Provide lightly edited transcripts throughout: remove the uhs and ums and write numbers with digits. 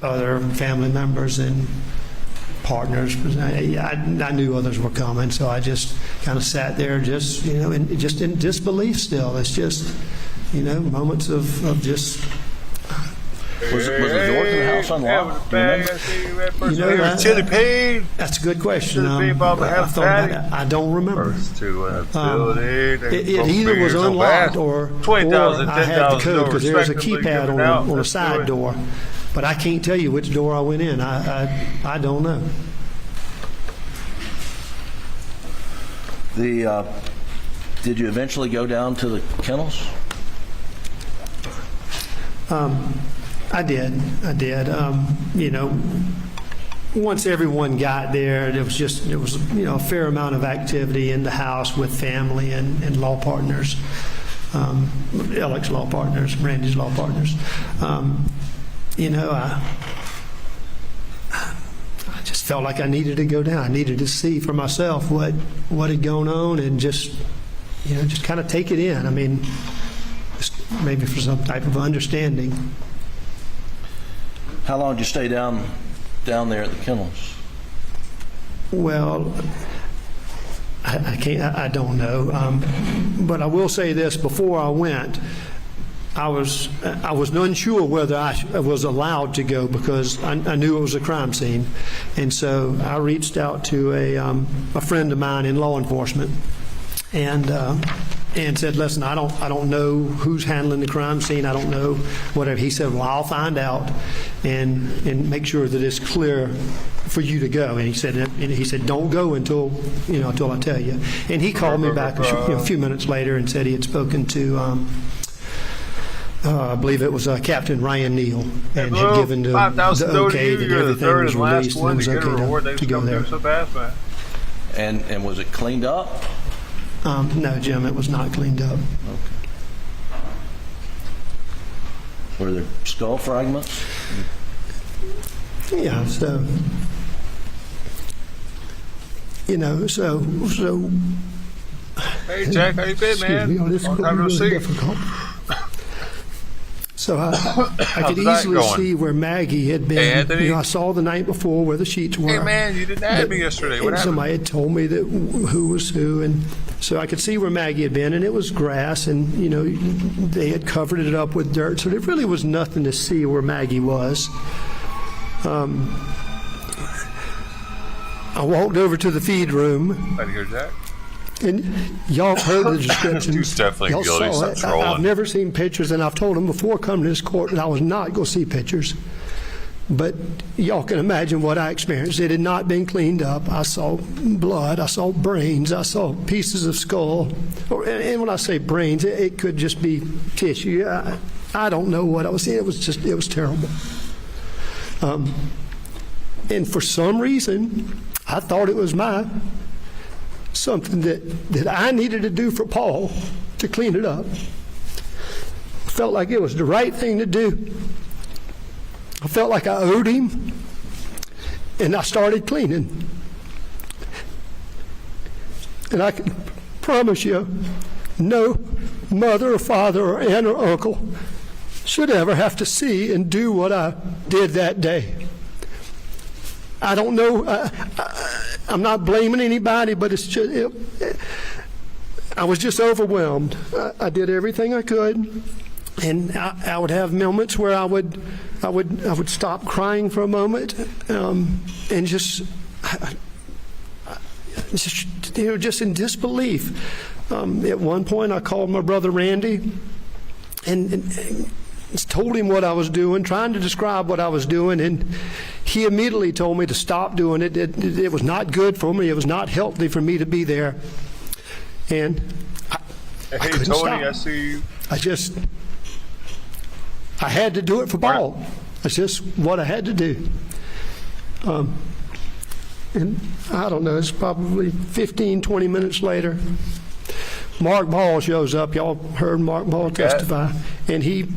other family members and partners. I knew others were coming, so I just kind of sat there, just just in disbelief. Still, it's just moments of just. Was the door to the house unlocked? Do you remember? Chili paid. That's a good question. I don't remember. It It either was unlocked or I had the code, because there was a keypad on a side door. But I can't tell you which door I went in. I don't know. Did you eventually go down to the kennels? I did. Once everyone got there, there was a fair amount of activity in the house with family and law partners, Alec's law partners, Randy's law partners. I just felt like I needed to go down. I needed to see for myself what had gone on, and just kind of take it in. I mean, just maybe for some type of understanding. How long did you stay down there at the kennels? Well, I can't. I don't know. But I will say this: before I went, I was unsure whether I was allowed to go, because I knew it was a crime scene, and so I reached out to a friend of mine in law enforcement, and said, "Listen, I don't know who's handling the crime scene. I don't know whatever." He said, "Well, I'll find out and make sure that it's clear for you to go." And he said, "Don't go until I tell you." And he called me back a few minutes later and said he had spoken to I believe it was Captain Ryan Neal, and had given the okay that everything was released and it was okay to go there. And was it cleaned up? No, Jim, it was not cleaned up. Okay. Were there skull fragments? Yeah, so so. Hey, Jack, how you been, man? This is Long time no see. difficult. So I could easily see where Maggie had been. Hey, Anthony. I saw the night before where the sheets were. Hey, man, you didn't add me yesterday. What happened? Somebody had told me that who was who, and so I could see where Maggie had been, and it was grass, and they had covered it up with dirt, so there really was nothing to see where Maggie was. I walked over to the feed room. Glad to hear Jack. And y'all heard the description. Dude's definitely Y'all guilty. saw Stop it. trolling. I've never seen pictures, and I've told them before coming to this court that I was not going to see pictures. But y'all can imagine what I experienced. It had not been cleaned up. I saw blood. I saw brains. I saw pieces of skull. And when I say brains, it could just be tissue. I don't know what I was seeing. It was terrible. And for some reason, I thought it was something that I needed to do for Paul to clean it up. I felt like it was the right thing to do. I felt like I owed him, and I started cleaning. And I can promise you, no mother or father or aunt or uncle should ever have to see and do what I did that day. I don't know. I'm not blaming anybody, but it's just I was just overwhelmed. I did everything I could, and I would have moments where I would stop crying for a moment, and just in disbelief. At one point, I called my brother Randy, and told him what I was doing, trying to describe what I was doing, and he immediately told me to stop doing it. It was not good for me. It was not healthy for me to be there. And I couldn't Tony, stop. I see you. I had to do it for Paul. That's just what I had to do. And I don't know, it's probably 15, 20 minutes later, Mark Ball shows up. Y'all heard Mark Ball testify. And he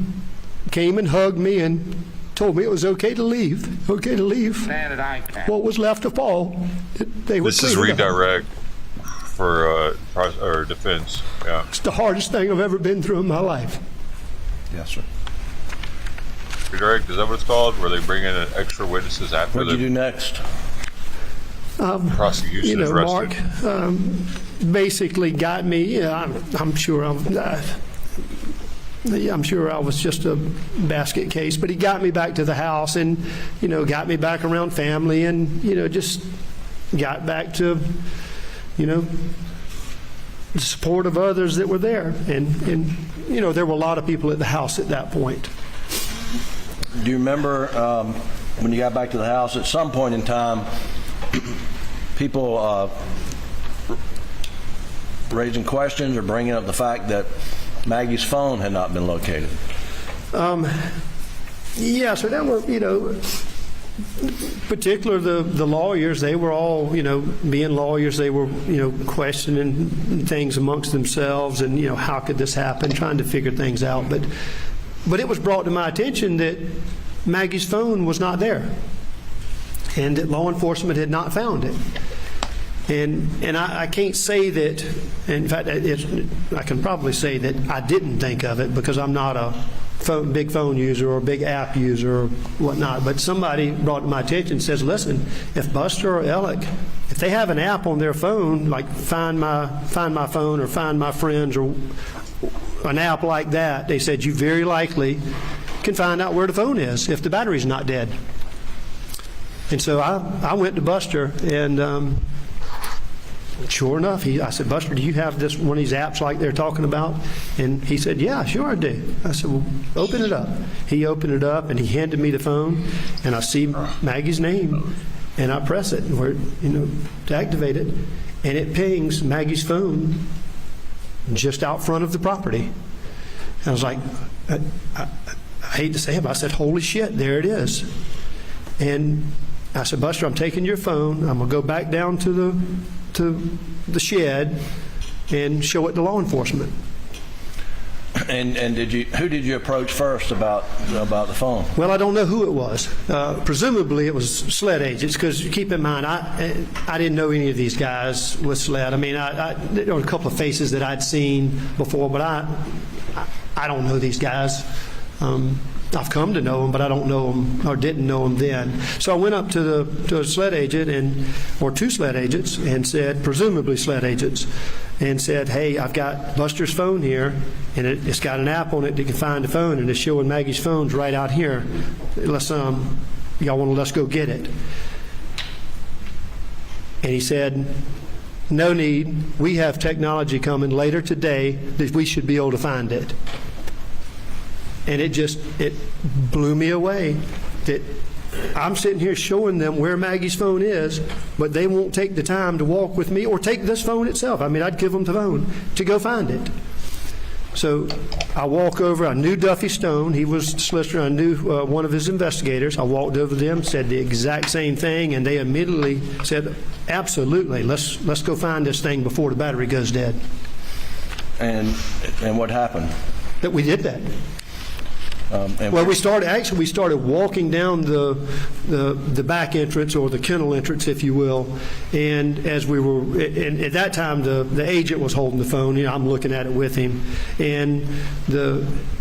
came and hugged me and told me it was okay to leave. Okay to leave what was left of Paul. This is redirect for defense. Yeah. It's the hardest thing I've ever been through in my life. Yes, sir. redirect? Is that what it's called? Where they bring in extra witnesses after What'd you the do next? prosecution You know, is arrested? Mark basically got me. I'm sure I was just a basket case, but he got me back to the house and, you know, got me back around family and, you know, just got back to, you know, the support of others that were there. And you know, there were a lot of people at the house at that point. Do you remember when you got back to the house, at some point in time, people raising questions or bringing up the fact that Maggie's phone had not been located? Yeah, so there were, you know, particular the lawyers, they were all, you know, being lawyers, they were, you know, questioning things amongst themselves and, you know, how could this happen, trying to figure things out. But it was brought to my attention that Maggie's phone was not there and that law enforcement had not found it. And I can't say that, in fact, I can probably say that I didn't think of it because I'm not a big phone user or a big app user or whatnot. But somebody brought to my attention and says, listen, if Buster or Alec, if they have an app on their phone, like Find My Phone or Find My Friends or an app like that, they said you very likely can find out where the phone is if the battery's not dead. And so I went to Buster and sure enough, I said, Buster, do you have this one of these apps like they're talking about? And he said, yeah, sure I do. I said, well, open it up. He opened it up and he handed me the phone and I see Maggie's name and I press it where, you know, to activate it, and it pings Maggie's phone just out front of the property. And I was like, I hate to say it, but I said, holy shit, there it is. And I said, Buster, I'm taking your phone. I'm going to go back down to the shed and show it to law enforcement. And who did you approach first about the phone? Well, I don't know who it was. Presumably it was SLED agents, because keep in mind, I didn't know any of these guys with SLED. I mean, there were a couple of faces that I'd seen before, but I don't know these guys. I've come to know them, but I don't know them or didn't know them then. So I went up to a SLED agent or two SLED agents and said, presumably SLED agents, and said, hey, I've got Buster's phone here, and it's got an app on it that can find the phone, and it's showing Maggie's phone's right out here. Let's let's go get it. And he said, no need. We have technology coming later today that we should be able to find it. And it blew me away that I'm sitting here showing them where Maggie's phone is, but they won't take the time to walk with me or take this phone itself. I mean, I'd give them the phone to go find it. So I walk over. I knew Duffy Stone. He was the solicitor. I knew one of his investigators. I walked over to them, said the exact same thing, and they immediately said, absolutely, let's go find this thing before the battery goes dead. And what happened? That we did that. Well, we started walking down the back entrance, or the kennel entrance, if you will. And as we were, and at that time, the agent was holding the phone. You know, I'm looking at it with him. And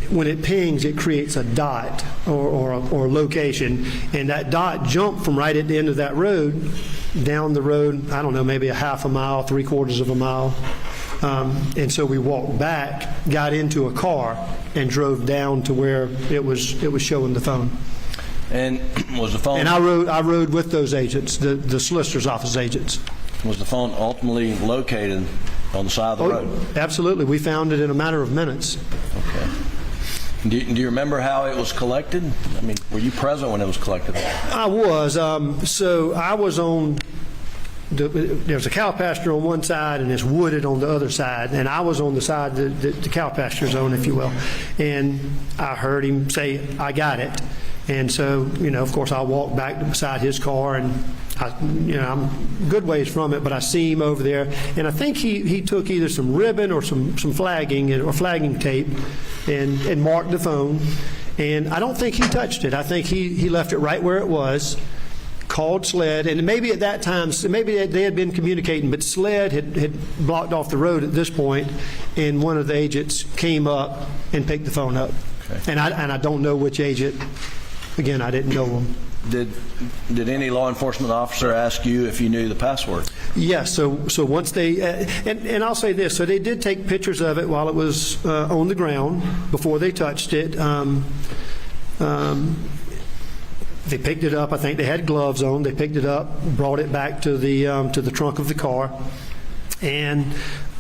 when it pings, it creates a dot or location, and that dot jumped from right at the end of that road down the road. I don't know, maybe a half a mile, 3/4 of a mile. And so we walked back, got into a car, and drove down to where it was showing the phone. And was the phone? And I rode with those agents, the solicitor's office agents. Was the phone ultimately located on the side of the road? Absolutely. We found it in a matter of minutes. Okay. Do you remember how it was collected? I mean, were you present when it was collected? I was. So I was on. There's a cow pasture on one side and it's wooded on the other side, and I was on the side the cow pasture's on, if you will, and I heard him say, I got it. And so, you know, of course, I walked back beside his car, and I'm a good ways from it, but I see him over there, and I think he took either some ribbon or some flagging or flagging tape and marked the phone, and I don't think he touched it. I think he left it right where it was. Called SLED, and maybe at that time, maybe they had been communicating, but SLED had blocked off the road at this point, and one of the agents came up and picked the phone up. Okay. And I don't know which agent again, I didn't know them. Did any law enforcement officer ask you if you knew the password? Yes, so once they, and I'll say this, so they did take pictures of it while it was on the ground before they touched it. They picked it up. I think they had gloves on. They picked it up, brought it back to the trunk of the car, and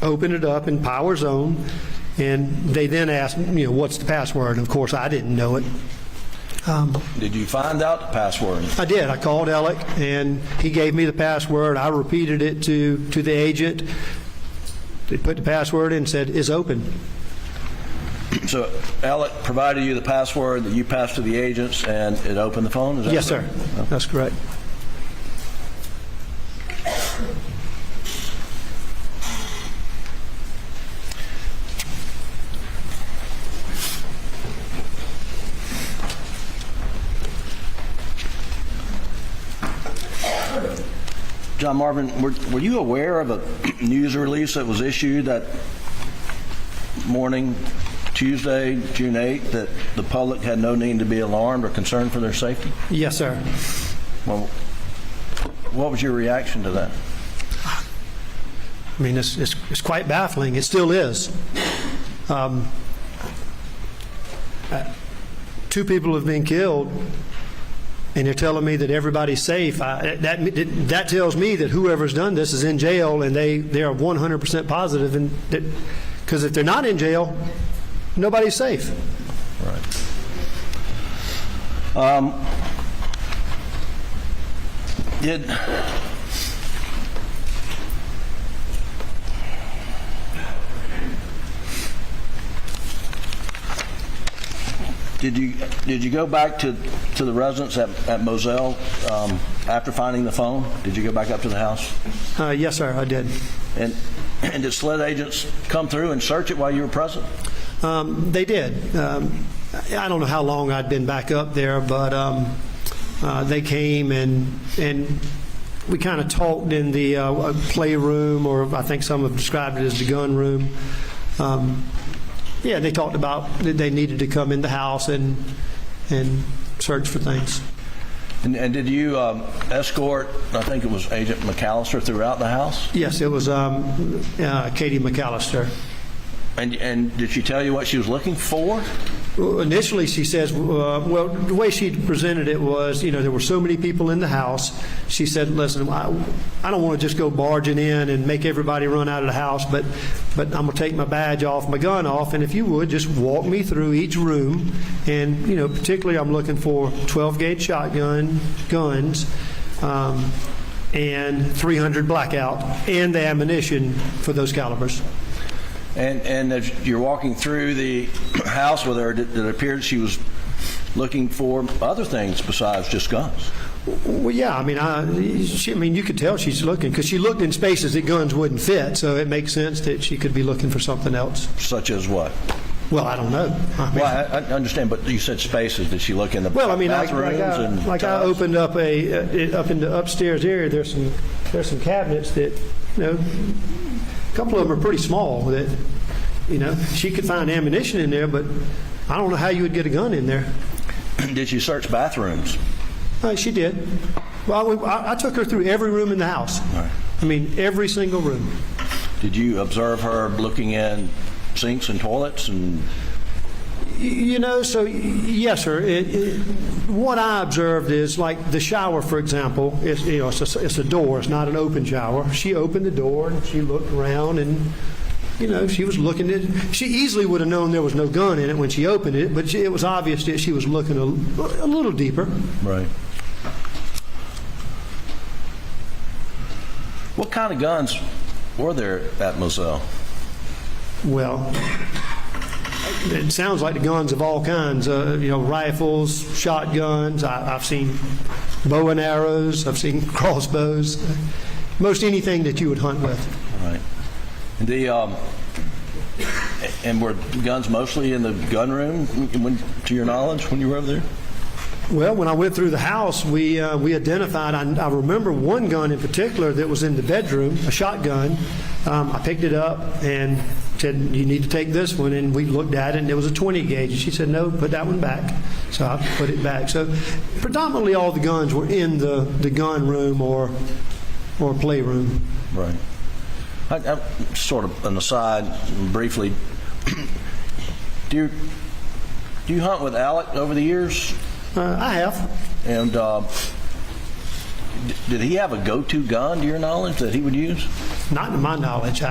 opened it up in power zone. And they then asked, what's the password? And of course, I didn't know it. Did you find out the password? I did. I called Alec, and he gave me the password. I repeated it to the agent. They put the password in and said, "It's open." So Alec provided you the password that you passed to the agents, and it opened the phone? Is that Yes, sir. correct? That's correct. John Marvin, were you aware of a news release that was issued that morning, Tuesday, June 8th, that the public had no need to be alarmed or concerned for their safety? Yes, sir. Well, what was your reaction to that? I mean, it's quite baffling. It still is. 2 people have been killed, and you're telling me that everybody's safe. That tells me that whoever's done this is in jail, and they are 100% positive. And because if they're not in jail, nobody's safe. Right. Did you go back to the residence at Moselle after finding the phone? Did you go back up to the house? Yes, sir, I did. And did SLED agents come through and search it while you were present? They did. I don't know how long I'd been back up there, but they came and we kind of talked in the playroom, or I think some have described it as the gun room. Yeah, they talked about that they needed to come in the house and search for things. And did you escort, I think it was Agent McAllister, throughout the house? Yes, it was Katie McAllister. And did she tell you what she was looking for? Initially, she says, well, the way she presented it was, there were so many people in the house. She said, listen, I don't want to just go barging in and make everybody run out of the house, but I'm going to take my badge off, my gun off, and if you would, just walk me through each room. And, particularly I'm looking for 12-gauge shotgun guns and 300 blackout and the ammunition for those calibers. And as you're walking through the house with her, it appeared she was looking for other things besides just guns. Well, yeah, I mean, you could tell she's looking, because she looked in spaces that guns wouldn't fit, so it makes sense that she could be looking for something else. Such as what? Well, I don't know. Well, I understand, but you said spaces. Did she look in the bathrooms? I opened up up in the upstairs area. There's some cabinets that, a couple of them are pretty small that, she could find ammunition in there, but I don't know how you would get a gun in there. Did she search bathrooms? She did. Well, I took her through every room in the house. Right. I mean, every single room. Did you observe her looking in sinks and toilets and? So yes, sir. What I observed is, like the shower, for example. It's a door. It's not an open shower. She opened the door and she looked around, and she was looking at. She easily would have known there was no gun in it when she opened it, but it was obvious that she was looking a little deeper. Right. What kind of guns were there at Moselle? Well, it sounds like the guns of all kinds, rifles, shotguns. I've seen bow and arrows. I've seen crossbows. Most anything that you would hunt with. Right. And were guns mostly in the gun room, to your knowledge, when you were over there? Well, when I went through the house, we identified, I remember one gun in particular that was in the bedroom, a shotgun. I picked it up and said, you need to take this one, and we looked at it, and it was a 20 gauge. And she said, no, put that one back. So I put it back. So predominantly all the guns were in the gun room or playroom. Right. I sort of an aside, briefly. Do you hunt with Alec over the years? I have. And did he have a go-to gun, to your knowledge, that he would use? Not to my knowledge.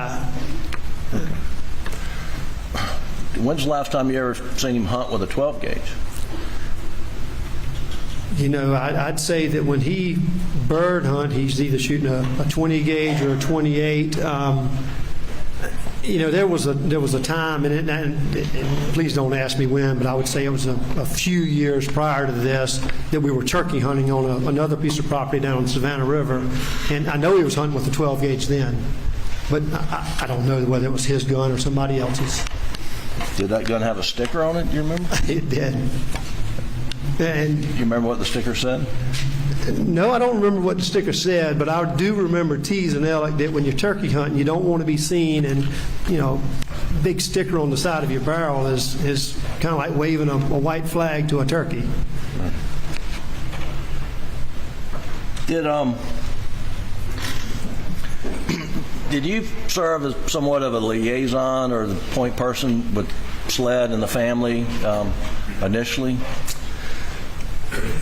When's the last time you ever seen him hunt with a 12 gauge? You know, I'd say that when he bird hunt, he's either shooting a 20 gauge or a 28. You know, there was a time, and please don't ask me when, but I would say it was a few years prior to this that we were turkey hunting on another piece of property down on the Savannah River, and I know he was hunting with a 12 gauge then, but I don't know whether it was his gun or somebody else's. Did that gun have a sticker on it, do you remember? It did. And do you remember what the sticker said? no, I don't remember what the sticker said, but I do remember teasing Alec that when you're turkey hunting, you don't want to be seen, and, you know, big sticker on the side of your barrel is kind of like waving a white flag to a turkey. Did you serve as somewhat of a liaison or the point person with SLED and the family initially?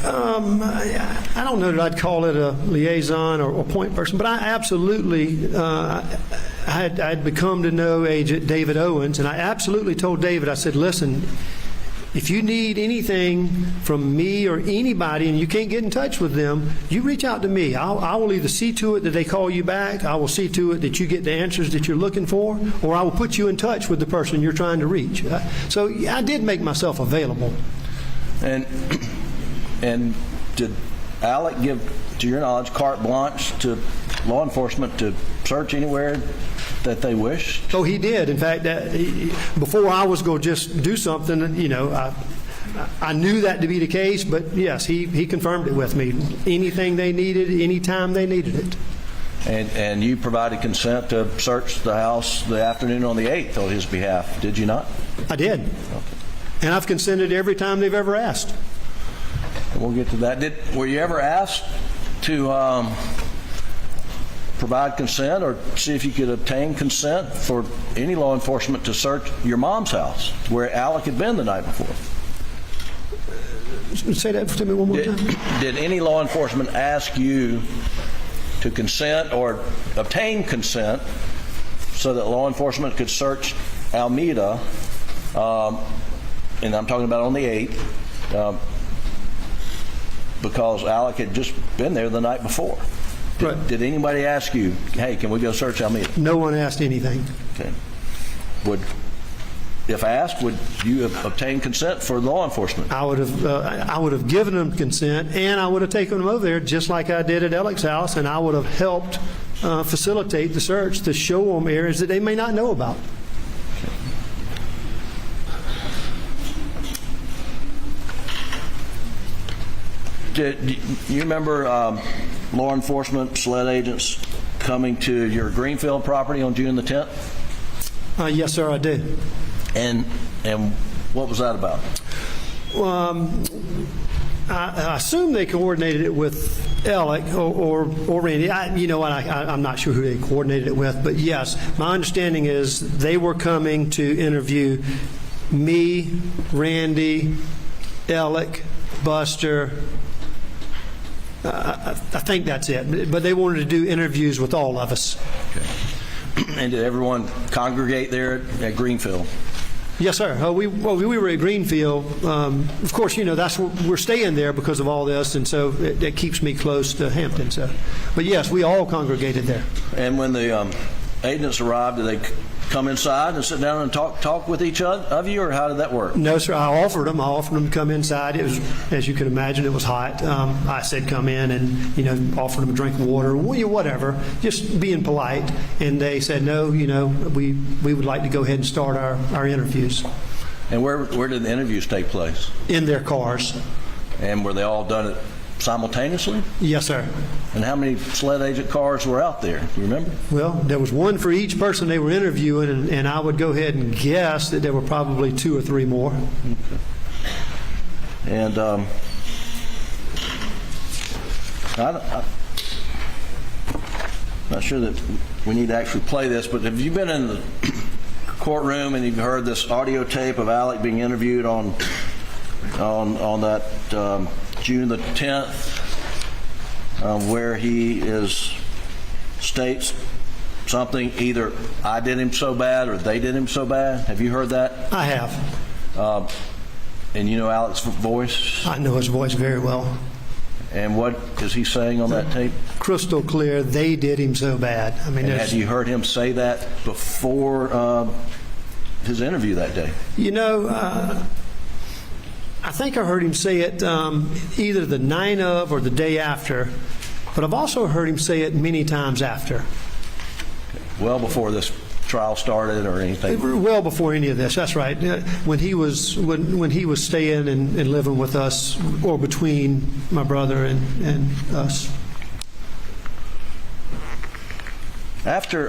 I don't know that I'd call it a liaison or point person, but I absolutely, I had become to know Agent David Owens, and I absolutely told David, I said, listen, if you need anything from me or anybody and you can't get in touch with them, you reach out to me. I will either see to it that they call you back, I will see to it that you get the answers that you're looking for, or I will put you in touch with the person you're trying to reach. So I did make myself available. And did Alec give, to your knowledge, carte blanche to law enforcement to search anywhere that they wished? Oh, he did. In fact, before I was going to just do something, you know, I knew that to be the case, but yes, he confirmed it with me. Anything they needed, anytime they needed it. And you provided consent to search the house the afternoon on the 8th on his behalf, did you not? I did. Okay. And I've consented every time they've ever asked. And we'll get to that. Were you ever asked to provide consent or see if you could obtain consent for any law enforcement to search your mom's house where Alec had been the night before? Say that to me one more time. Did any law enforcement ask you to consent or obtain consent so that law enforcement could search Alameda, and I'm talking about on the 8th, because Alec had just been there the night before? Did anybody ask you, hey, can we go search Alameda? No one asked anything. Okay. If asked, would you have obtained consent for law enforcement? I would have given them consent, and I would have taken them over there just like I did at Alec's house, and I would have helped facilitate the search to show them areas that they may not know about. Do you remember law enforcement, SLED agents coming to your Greenfield property on June the 10th? Yes, sir, I do. And what was that about? I assume they coordinated it with Alec or Randy. You know what? I'm not sure who they coordinated it with, but yes, my understanding is they were coming to interview me, Randy, Alec, Buster. I think that's it. But they wanted to do interviews with all of us. Okay. And did everyone congregate there at Greenfield? Yes, sir. We were at Greenfield. Of course, you know, that's where we're staying there because of all this, and so it keeps me close to Hampton. So, but yes, we all congregated there. And when the agents arrived, did they come inside and sit down and talk with each of you, or how did that work? No, sir. I offered them to come inside. It was, as you can imagine, it was hot. I said come in and, you know, offered them a drink of water, whatever, just being polite. And they said, no, you know, we would like to go ahead and start our interviews. And where did the interviews take place? In their cars. And were they all done at simultaneously? Yes, sir. And how many sled agent cars were out there? Do you remember? Well, there was one for each person they were interviewing, and I would go ahead and guess that there were probably 2 or 3 more. And I'm not sure that we need to actually play this, but have you been in the courtroom and you've heard this audio tape of Alec being interviewed on that June the 10th, where he states something, either I did him so bad or they did him so bad? Have you heard that? I have. And you know Alec's voice? I know his voice very well. And what is he saying on that tape? Crystal clear, they did him so bad. I mean, And had you heard him say that before his interview that day? You know, I think I heard him say it either the night of or the day after, but I've also heard him say it many times after. Well before this trial started or anything? Well before any of this, that's right. When he was staying and living with us, or between my brother and us. After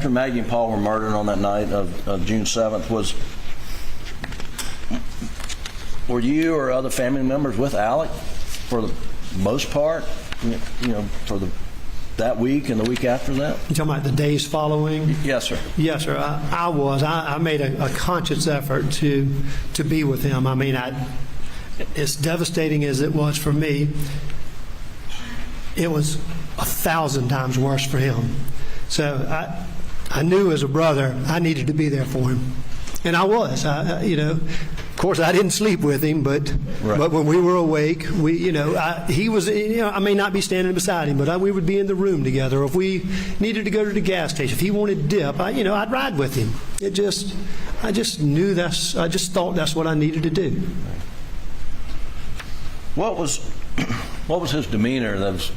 Maggie and Paul were murdered on that night of June 7th, were you or other family members with Alec for the most part? You know, for that week and the week after that? You talking about the days following? Yes, sir. Yes, sir. I was. I made a conscious effort to be with him. I mean, as devastating as it was for me, it was 1,000 times worse for him. So I knew as a brother I needed to be there for him, and I was. Of course, I didn't sleep with him, but Right. but when we were awake, he was. I may not be standing beside him, but we would be in the room together. If we needed to go to the gas station, if he wanted dip, I'd ride with him. I just knew I just thought that's what I needed to do. What was his demeanor that was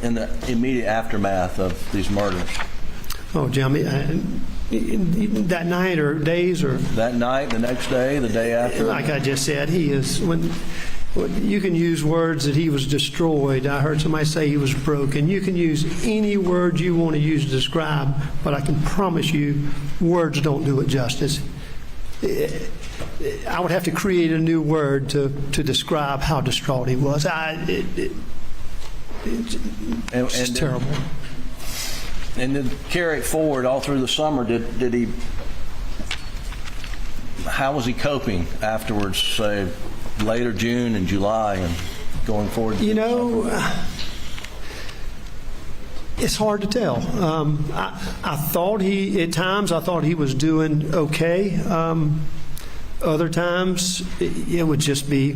in the immediate aftermath of these murders? Oh, Jimmy, that night or days or That night, the next day, the day after? like I just said, he is when you can use words that he was destroyed. I heard somebody say he was broken. You can use any word you want to use to describe, but I can promise you, words don't do it justice. I would have to create a new word to describe how distraught he was. It's terrible. And then carry it forward all through the summer. Did he? How was he coping afterwards? Say later June and July and going forward. It's hard to tell. I thought at times I thought he was doing okay. Other times it would just be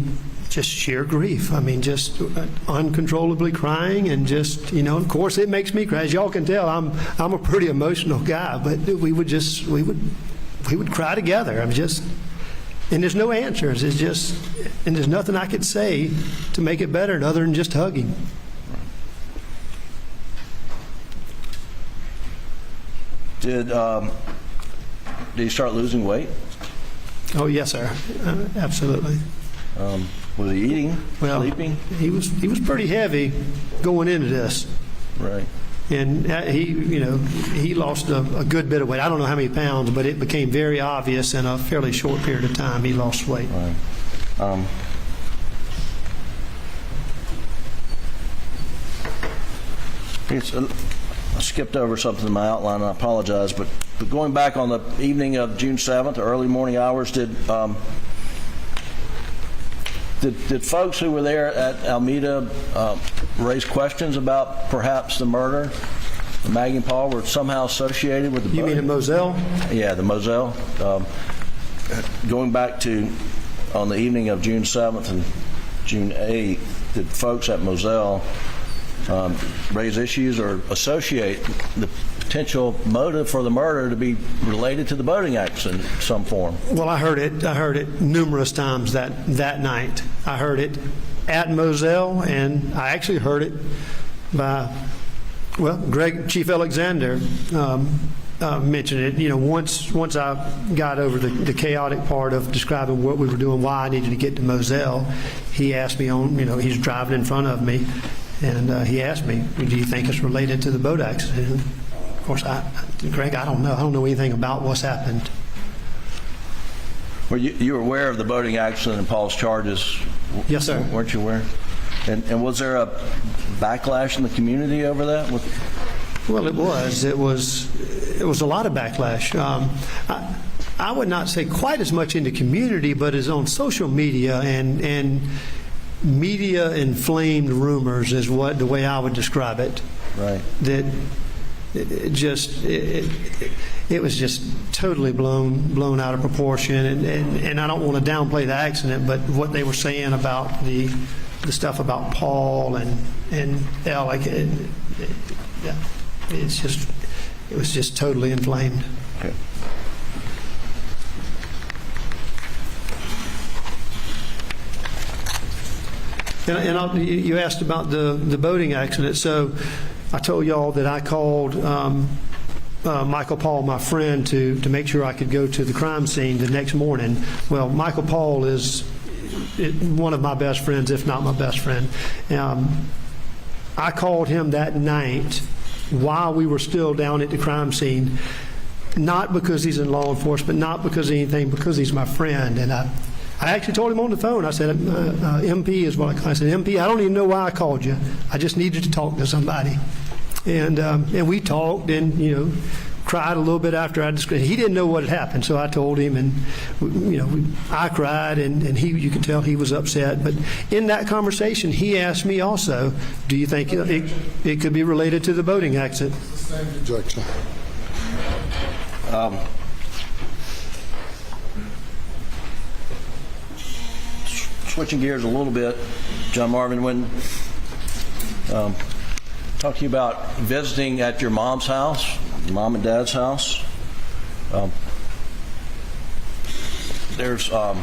sheer grief. I mean, just uncontrollably crying and just, of course it makes me cry. As y'all can tell, I'm a pretty emotional guy, but we would cry together. And there's no answers. And there's nothing I could say to make it better other than just hugging. Did he start losing weight? Oh, yes, sir. Absolutely. Was he eating? Sleeping? He was pretty heavy going into this. Right. And he lost a good bit of weight. I don't know how many pounds, but it became very obvious in a fairly short period of time he lost weight. Right. I skipped over something in my outline, and I apologize, but going back on the evening of June 7th, early morning hours, did folks who were there at Alameda raise questions about perhaps the murder? Maggie and Paul were somehow associated with the You mean in Moselle? Yeah, the Moselle. Going back to on the evening of June 7th and June 8th, did folks at Moselle raise issues or associate the potential motive for the murder to be related to the boating accident in some form? Well, I heard it numerous times that night. I heard it at Moselle, and I actually heard it by Chief Alexander mention it. Once I got over the chaotic part of describing what we were doing, why I needed to get to Moselle, he asked me he's driving in front of me, and he asked me, do you think it's related to the boat accident? Of course, Greg, I don't know. I don't know anything about what's happened. Well, you were aware of the boating accident and Paul's charges? Yes, sir. Weren't you aware? And was there a backlash in the community over that? Well, it was. It was a lot of backlash. I would not say quite as much in the community, but as on social media and media inflamed rumors is the way I would describe it. Right. That it was just totally blown out of proportion, and I don't want to downplay the accident, but what they were saying about the stuff about Paul and Alec, it was just totally inflamed. Okay. And you asked about the boating accident. So I told y'all that I called Michael Paul, my friend, to make sure I could go to the crime scene the next morning. Well, Michael Paul is one of my best friends, if not my best friend. I called him that night while we were still down at the crime scene, not because he's in law enforcement, not because of anything, because he's my friend. And I actually told him on the phone, I said, MP is what I said, MP, I don't even know why I called you. I just needed to talk to somebody. And we talked and, cried a little bit after I described. He didn't know what had happened, so I told him, and, I cried, and you could tell he was upset. But in that conversation, he asked me also, do you think it could be related to the boating accident? Same objection. Switching gears a little bit, John Marvin, when talk to you about visiting at your mom's house, your mom and dad's house. There's let's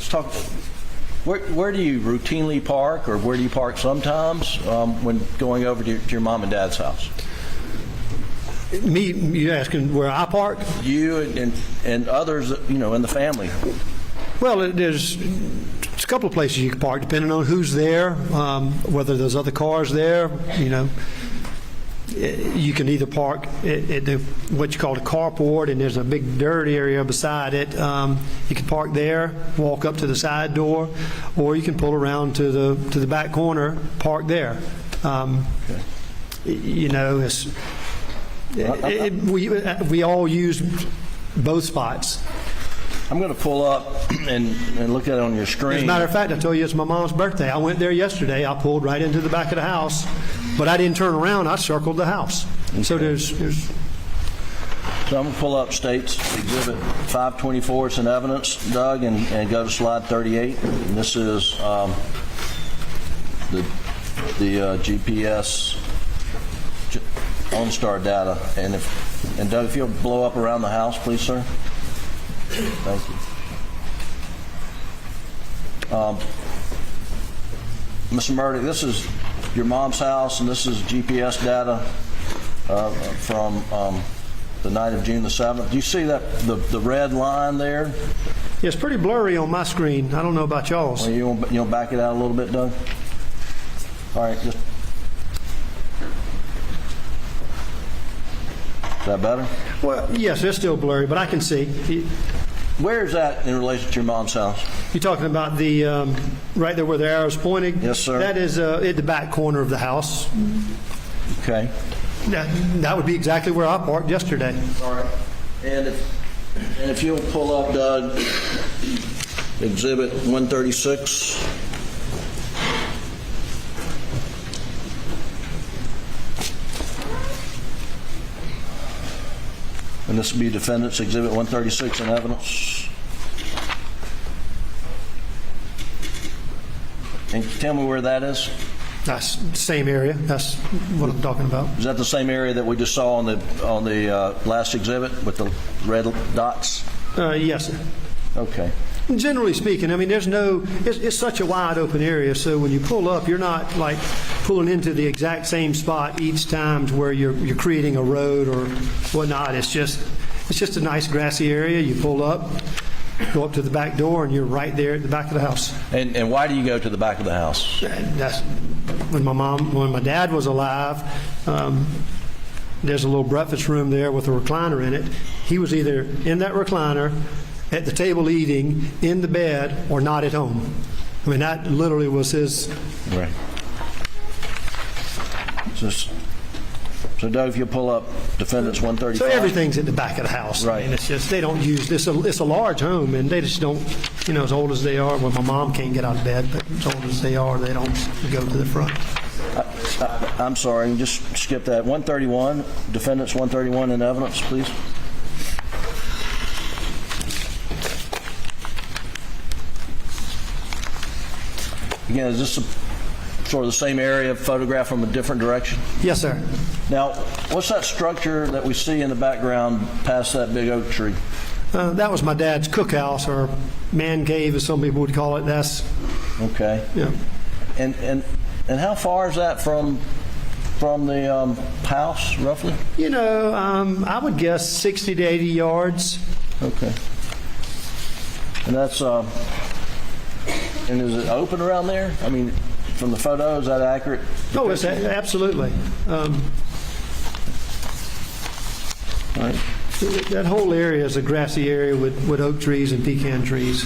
talk. Where do you routinely park, or where do you park sometimes when going over to your mom and dad's house? Me, you asking where I park? You and others, in the family. Well, there's a couple of places you can park, depending on who's there, whether there's other cars there. You can either park at what you call the carport, and there's a big dirt area beside it. You can park there, walk up to the side door, or you can pull around to the back corner, park there. We all use both spots. I'm going to pull up and look at it on your screen. As a matter of fact, I told you it's my mom's birthday. I went there yesterday. I pulled right into the back of the house, but I didn't turn around. I circled the house. Okay. So there's. So I'm going to pull up State's Exhibit 524. It's in evidence, Doug, and go to slide 38. And this is the GPS OnStar data. And Doug, if you'll blow up around the house, please, sir. Thank you. Mr. Murdaugh, this is your mom's house, and this is GPS data from the night of June the 7th. Do you see that the red line there? Yeah, it's pretty blurry on my screen. I don't know about y'all's. Well, you want to back it out a little bit, Doug? All right, just. Is that better? Well, yes, it's still blurry, but I can see. Where is that in relation to your mom's house? You're talking about the right there where the arrow's pointing? Yes, sir. That is at the back corner of the house. Okay. That would be exactly where I parked yesterday. All right. And if you'll pull up, Doug, Exhibit 136. And this will be Defendant's Exhibit 136 in evidence. And tell me where that is. That's the same area. That's what I'm talking about. Is that the same area that we just saw on the last exhibit with the red dots? Yes, sir. Okay. Generally speaking, I mean, it's such a wide open area, so when you pull up, you're not like pulling into the exact same spot each time to where you're creating a road or whatnot. It's just a nice grassy area. You pull up, go up to the back door, and you're right there at the back of the house. And why do you go to the back of the house? That's when my dad was alive. There's a little breakfast room there with a recliner in it. He was either in that recliner, at the table eating, in the bed, or not at home. I mean, that literally was his. Right. So Doug, if you pull up defendants 135. So everything's at the back of the house. Right. And it's just, they don't use this. It's a large home, and they just don't, as old as they are, well, my mom can't get out of bed, but as old as they are, they don't go to the front. I'm sorry, just skip that. 131, defendants 131 in evidence, please. Again, is this sort of the same area photographed from a different direction? Yes, sir. Now, what's that structure that we see in the background past that big oak tree? That was my dad's cookhouse, or man cave, as some people would call it. That's okay. Yeah. And how far is that from the house, roughly? I would guess 60 to 80 yards. Okay. And that's and is it open around there? I mean, from the photo, is that accurate? Oh, it's absolutely. All right. That whole area is a grassy area with oak trees and pecan trees.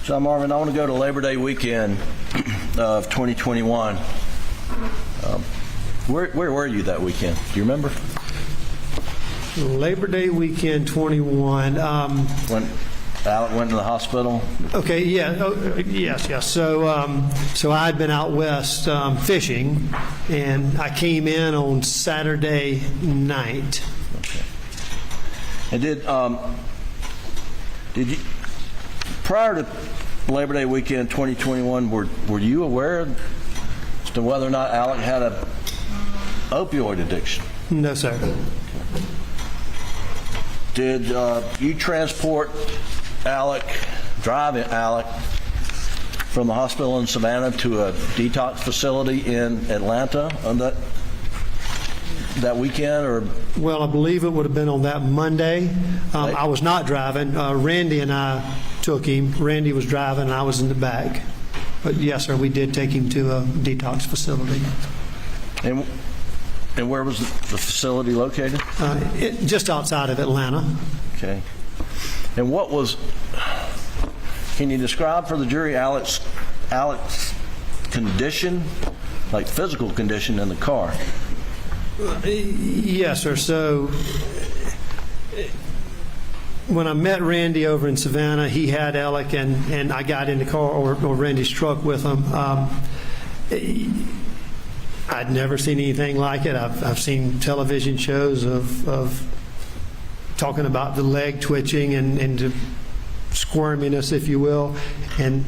So, Marvin, I want to go to Labor Day weekend of 2021. Where were you that weekend? Do you remember? Labor Day weekend 21. When Alec went to the hospital? Okay, yeah. Oh, yes. So I had been out west fishing, and I came in on Saturday night. Okay. And did you, prior to Labor Day weekend 2021, were you aware as to whether or not Alec had a opioid addiction? No, sir. Did you transport Alec, drive Alec from the hospital in Savannah to a detox facility in Atlanta on that weekend? Or Well, I believe it would have been on that Monday. I was not driving. Randy and I took him. Randy was driving, and I was in the back. But yes, sir, we did take him to a detox facility. And where was the facility located? Just outside of Atlanta. Okay. And can you describe for the jury Alec's condition, like physical condition in the car? Yes, sir. So when I met Randy over in Savannah, he had Alec, and I got in the car or Randy's truck with him. I'd never seen anything like it. I've seen television shows of talking about the leg twitching and the squirminess, if you will, and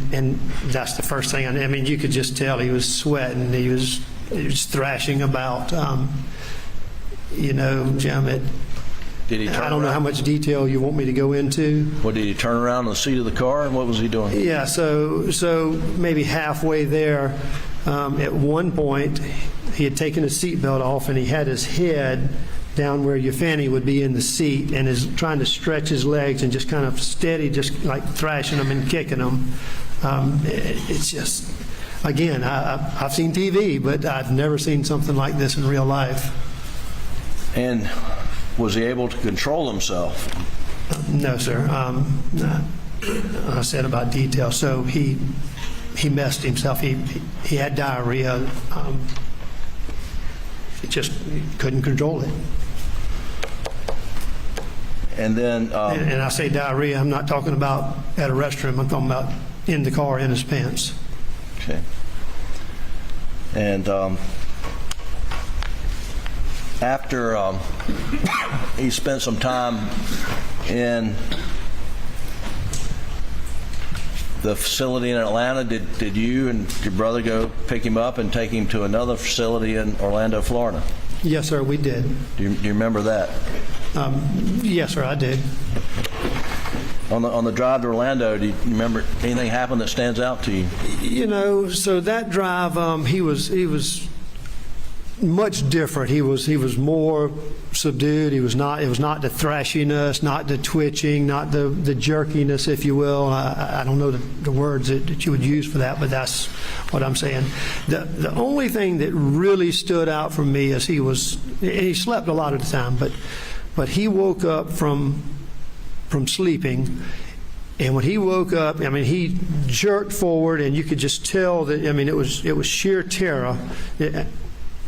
that's the first thing. I mean, you could just tell he was sweating. He was thrashing about. Jim, Did he turn I don't know around? how much detail you want me to go into. What, did he turn around on the seat of the car, and what was he doing? Yeah, so maybe halfway there, at one point, he had taken his seatbelt off, and he had his head down where your fanny would be in the seat, and is trying to stretch his legs and just kind of steady, just like thrashing them and kicking them. It's just, again, I've seen TV, but I've never seen something like this in real life. And was he able to control himself? No, sir. I said about detail. So he messed himself. He had diarrhea. He just couldn't control it. And then... and I say diarrhea, I'm not talking about at a restroom. I'm talking about in the car, in his pants. Okay. And after he spent some time in the facility in Atlanta, did you and your brother go pick him up and take him to another facility in Orlando, Florida? Yes, sir, we did. Do you remember that? Yes, sir, I did. On the drive to Orlando, do you remember anything happened that stands out to you? You know, so that drive, he was much different. He was more subdued. It was not the thrashiness, not the twitching, not the jerkiness, if you will. I don't know the words that you would use for that, but that's what I'm saying. The only thing that really stood out for me is he slept a lot of the time, but he woke up from sleeping, and when he woke up, I mean, he jerked forward, and you could just tell that. I mean, it was sheer terror.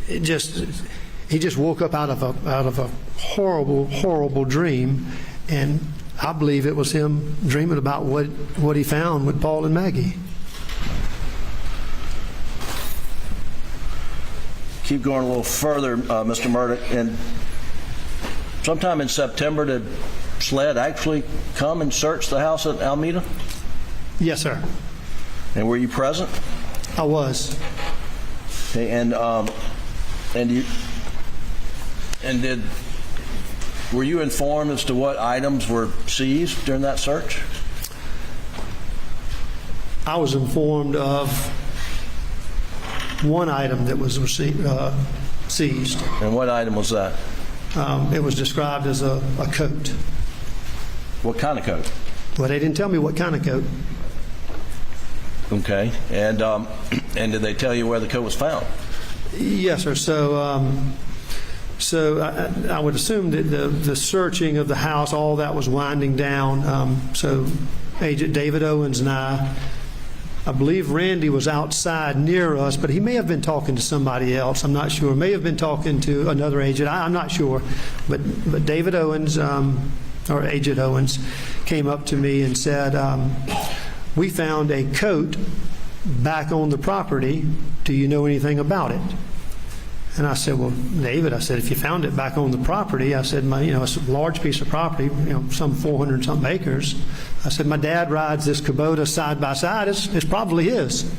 He just woke up out of a horrible dream, and I believe it was him dreaming about what he found with Paul and Maggie. Keep going a little further, Mr. Murdaugh. And sometime in September, did SLED actually come and search the house at Alameda? Yes, sir. And were you present? I was. Okay, were you informed as to what items were seized during that search? I was informed of one item that was seized. And what item was that? It was described as a coat. What kind of coat? Well, they didn't tell me what kind of coat. Okay. And did they tell you where the coat was found? Yes, sir. So I would assume that the searching of the house, all that was winding down. So Agent David Owens and I believe Randy was outside near us, but he may have been talking to somebody else. I'm not sure. May have been talking to another agent. I'm not sure. But David Owens, or Agent Owens, came up to me and said, we found a coat back on the property. Do you know anything about it? And I said, well, David, I said, if you found it back on the property, I said, it's a large piece of property, some 400 something acres. I said, my dad rides this Kubota side by side. It's probably his.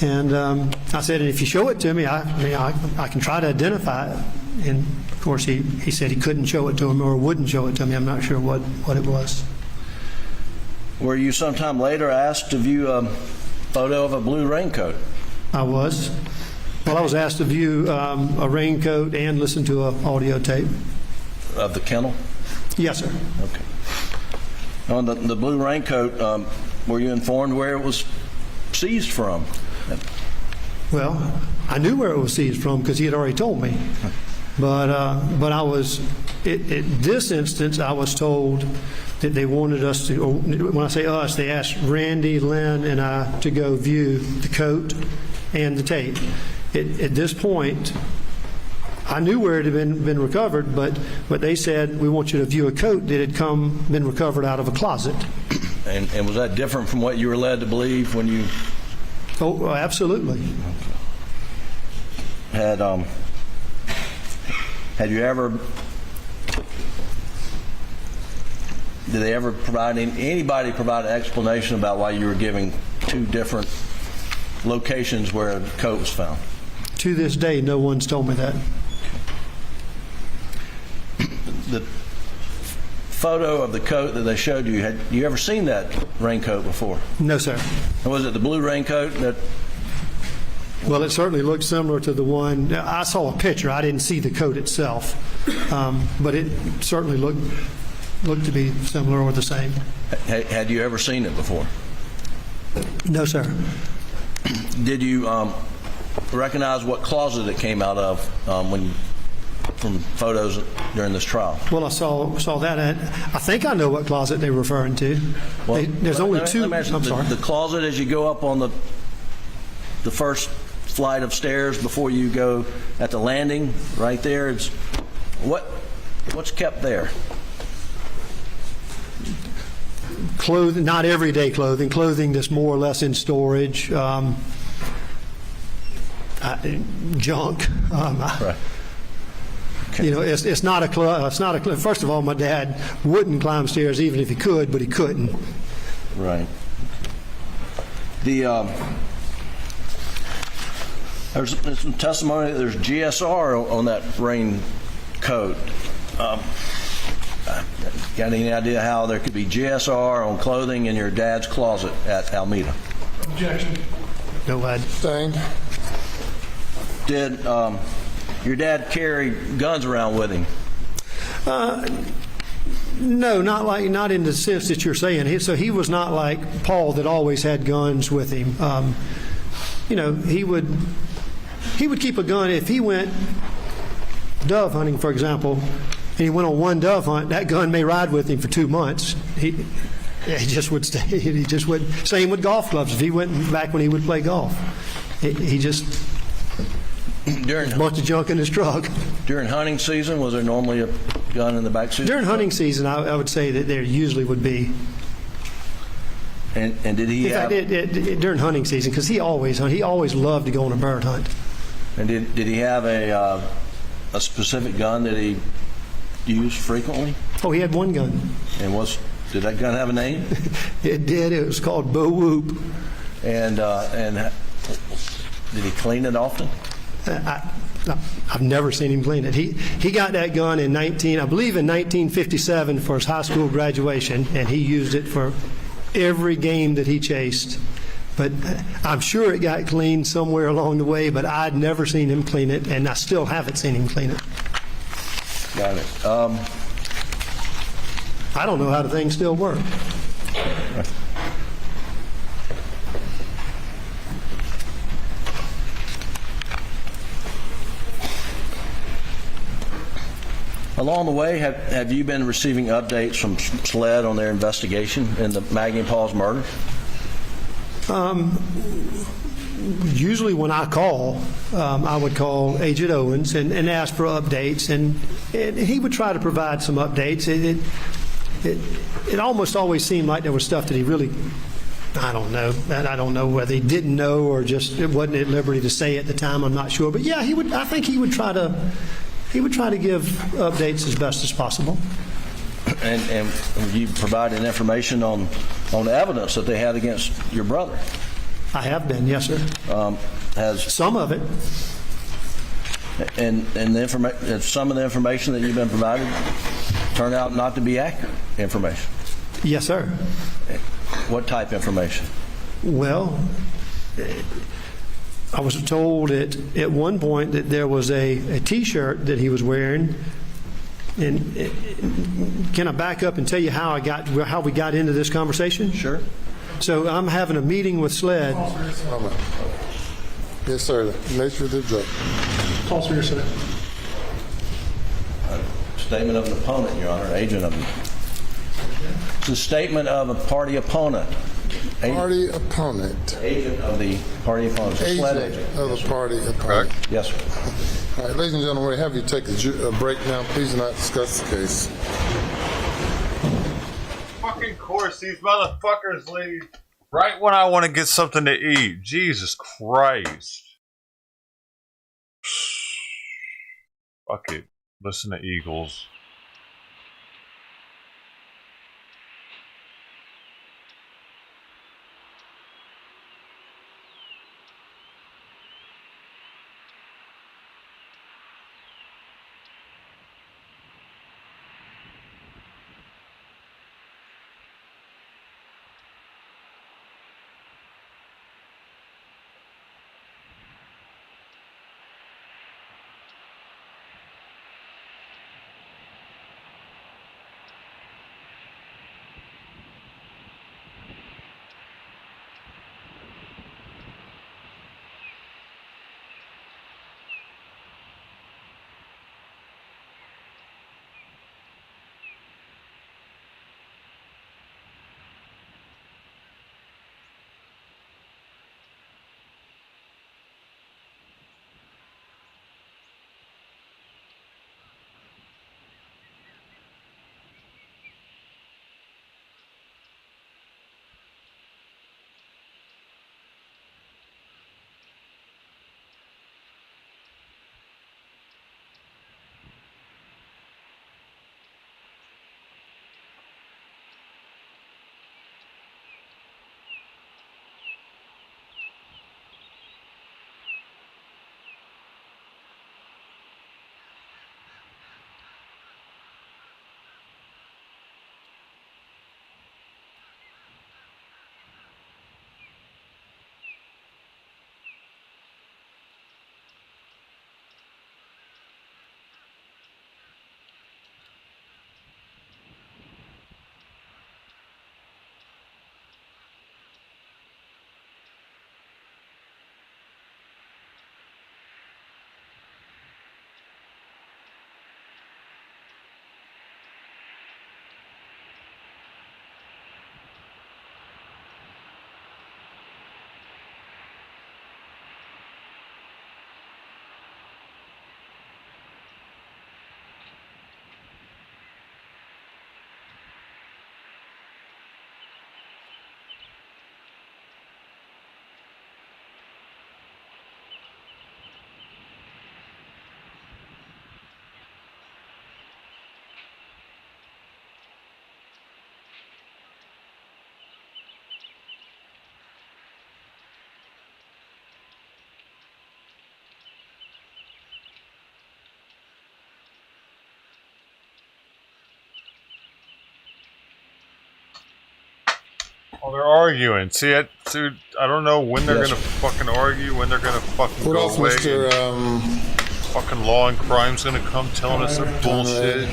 And I said, and if you show it to me, I can try to identify it. And of course, he said he couldn't show it to him or wouldn't show it to me. I'm not sure what it was. Were you sometime later asked to view a photo of a blue raincoat? I was. Well, I was asked to view a raincoat and listen to an audio tape. Of the kennel? Yes, sir. Okay. On the blue raincoat, were you informed where it was seized from? Well, I knew where it was seized from because he had already told me. But I was, in this instance, I was told that they wanted us to, or when I say us, they asked Randy, Lynn, and I to go view the coat and the tape. At this point, I knew where it had been recovered, but they said, we want you to view a coat that had been recovered out of a closet. And was that different from what you were led to believe when you... Oh, absolutely. Had you ever... Did they ever anybody provide an explanation about why you were giving two different locations where the coat was found? To this day, no one's told me that. The photo of the coat that they showed you, had you ever seen that raincoat before? No, sir. And was it the blue raincoat that... Well, it certainly looked similar to the one. I saw a picture. I didn't see the coat itself. But it certainly looked to be similar or the same. Had you ever seen it before? No, sir. Did you recognize what closet it came out of from photos during this trial? Well, I saw that. I think I know what closet they're referring to. Well, there's only two. I'm sorry. The closet as you go up on the first flight of stairs before you go at the landing, right there. It's what's kept there? Clothing, not everyday clothing. Clothing that's more or less in storage. Junk. Right. Okay. It's not a. First of all, my dad wouldn't climb stairs even if he could, but he couldn't. Right. There's some testimony that there's GSR on that raincoat. Got any idea how there could be GSR on clothing in your dad's closet at Alameda? Objection. No, I Sustained. Did your dad carry guns around with him? No, not in the sense that you're saying. So he was not like Paul that always had guns with him. He would keep a gun if he went dove hunting, for example, and he went on one dove hunt. That gun may ride with him for 2 months. He just would stay. He just would. Same with golf clubs. If he went back when he would play golf, he just During a bunch of junk in his truck. During hunting season, was there normally a gun in the back seat? During hunting season, I would say that there usually would be. And did he In have? fact, during hunting season, because he always loved to go on a bird hunt. And did he have a specific gun that he used frequently? Oh, he had one gun. And did that gun have a name? It did. It was called Bo Whoop. And did he clean it often? I've never seen him clean it. He got that gun in 1957 for his high school graduation, and he used it for every game that he chased. But I'm sure it got cleaned somewhere along the way, but I'd never seen him clean it, and I still haven't seen him clean it. Got it. I don't know how the thing still works. Along the way, have you been receiving updates from SLED on their investigation into Maggie and Paul's murder? Usually when I call, I would call Agent Owens and ask for updates, and he would try to provide some updates. It almost always seemed like there was stuff that he really, I don't know. And I don't know whether he didn't know or just it wasn't at liberty to say at the time. I'm not sure. But yeah, I think he would try to give updates as best as possible. And you provided information on evidence that they had against your brother. I have been, yes, sir. Has Some of it. and some of the information that you've been provided turned out not to be accurate information. Yes, sir. What type of information? Well, I was told at one point that there was a T-shirt that he was wearing. And can I back up and tell you how we got into this conversation? Sure. So I'm having a meeting with SLED. Yes, sir. The nature of the drug. False rear sir. Statement of an opponent, Your Honor, agent of an. It's a statement of a party opponent. Party opponent. Agent of the party opponent. It's a SLED Agent agent. of Yes, the sir. party opponent. Correct. Yes, sir. All right, ladies and gentlemen, we have you take a break now. Please do not discuss the case. Fucking course, these motherfuckers leave right when I want to get something to eat. Jesus Christ. Fuck it. Listen to Eagles. Oh, they're arguing. See, dude, I don't know when they're Yes. gonna fucking argue, when they're gonna fucking What go else, away. Mr. Fucking law and crime's gonna come telling us their bullshit.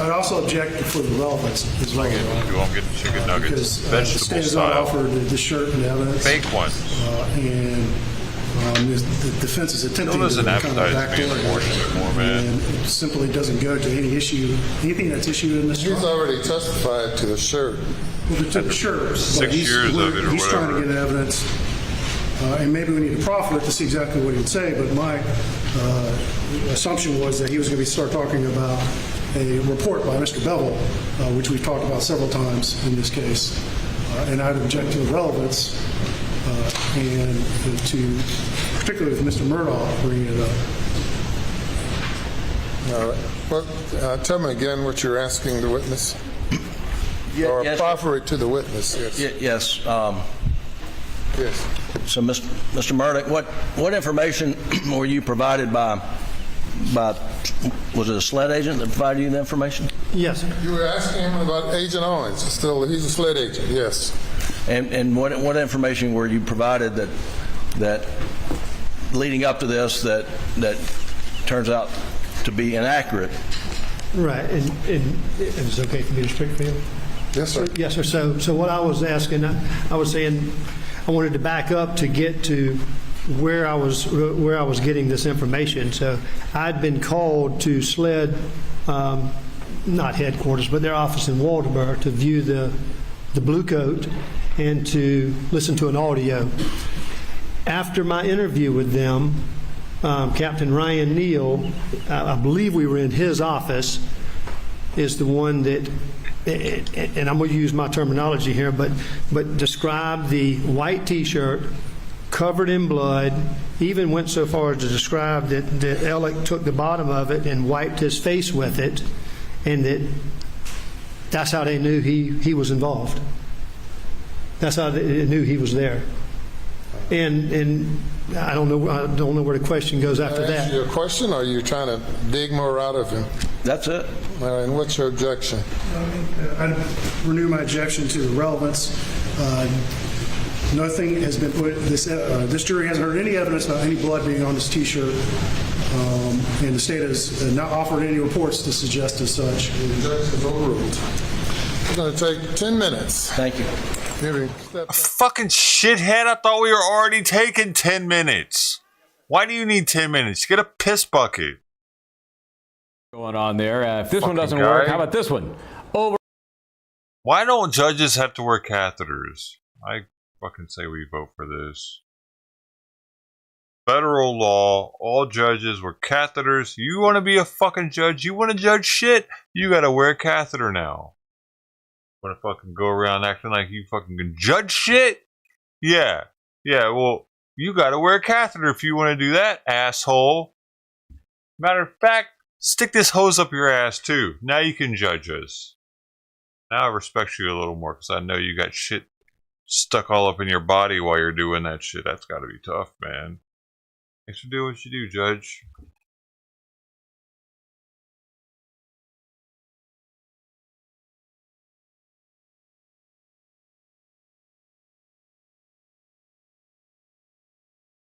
I'd also object for the relevance as well. I'm getting chicken nuggets, Because the vegetable state has style, offered the shirt and evidence. fake ones. And the defense is attempting Still to doesn't kind of advertise being backdoor it. fortunate more, man. And it simply doesn't go to any issue, anything that's issued in this He's trial. already testified to the shirt. Well, to the shirt. but 6 he's- years of it or He's trying to whatever. get evidence, and maybe we need to proffer it to see exactly what he would say, but my assumption was that he was going to start talking about a report by Mr. Bevel, which we've talked about several times in this case, and I'd object to the relevance and to, particularly with Mr. Murdaugh bringing it up. All right. Well, tell me again what you're asking the witness, or Yes, proffer it to the witness. Yes. yes. Yes. So, Mr. Murdaugh, what information were you provided by, was it a SLED agent that provided you the information? Yes, You were asking him about Agent Owens. Still, he's a SLED agent. Yes. And what information were you provided that leading up to this that turns out to be inaccurate? right, and it's okay for me to speak for you? Yes, sir. Yes, sir. So what I was asking, I was saying, I wanted to back up to get to where I was getting this information. So I'd been called to SLED, not headquarters, but their office in Waldoboro to view the Blue Coat and to listen to an audio. After my interview with them, Captain Ryan Neal, I believe we were in his office, is the one that, and I'm going to use my terminology here, but described the white T-shirt covered in blood, even went so far as to describe that Alec took the bottom of it and wiped his face with it, and that's how they knew he was involved. That's how they knew he was there. And I don't know where the question goes after Can I ask that. you a question, or are you trying to dig more out of him? That's it. All right, and what's your objection? I renew my objection to the relevance. Nothing has been put, this jury hasn't heard any evidence about any blood being on this T-shirt, and the state has not offered any reports to suggest as such. The objection is overruled. We're going to take 10 minutes. Thank you. Hearing step Fucking shithead, I thought we were already taking 10 minutes. Why do you need 10 minutes? Get a piss bucket. Going on there. If this one Fucking doesn't work, guy. how about this one? Over. Why don't judges have to wear catheters? I fucking say we vote for this. Federal law, all judges wear catheters. You want to be a fucking judge? You want to judge shit? You gotta wear a catheter now. Want to fucking go around acting like you fucking can judge shit? Yeah. Yeah, well, you gotta wear a catheter if you want to do that, asshole. Matter of fact, stick this hose up your ass too. Now you can judge us. Now I respect you a little more because I know you got shit stuck all up in your body while you're doing that shit. That's gotta be tough, man. Thanks for doing what you do, Judge.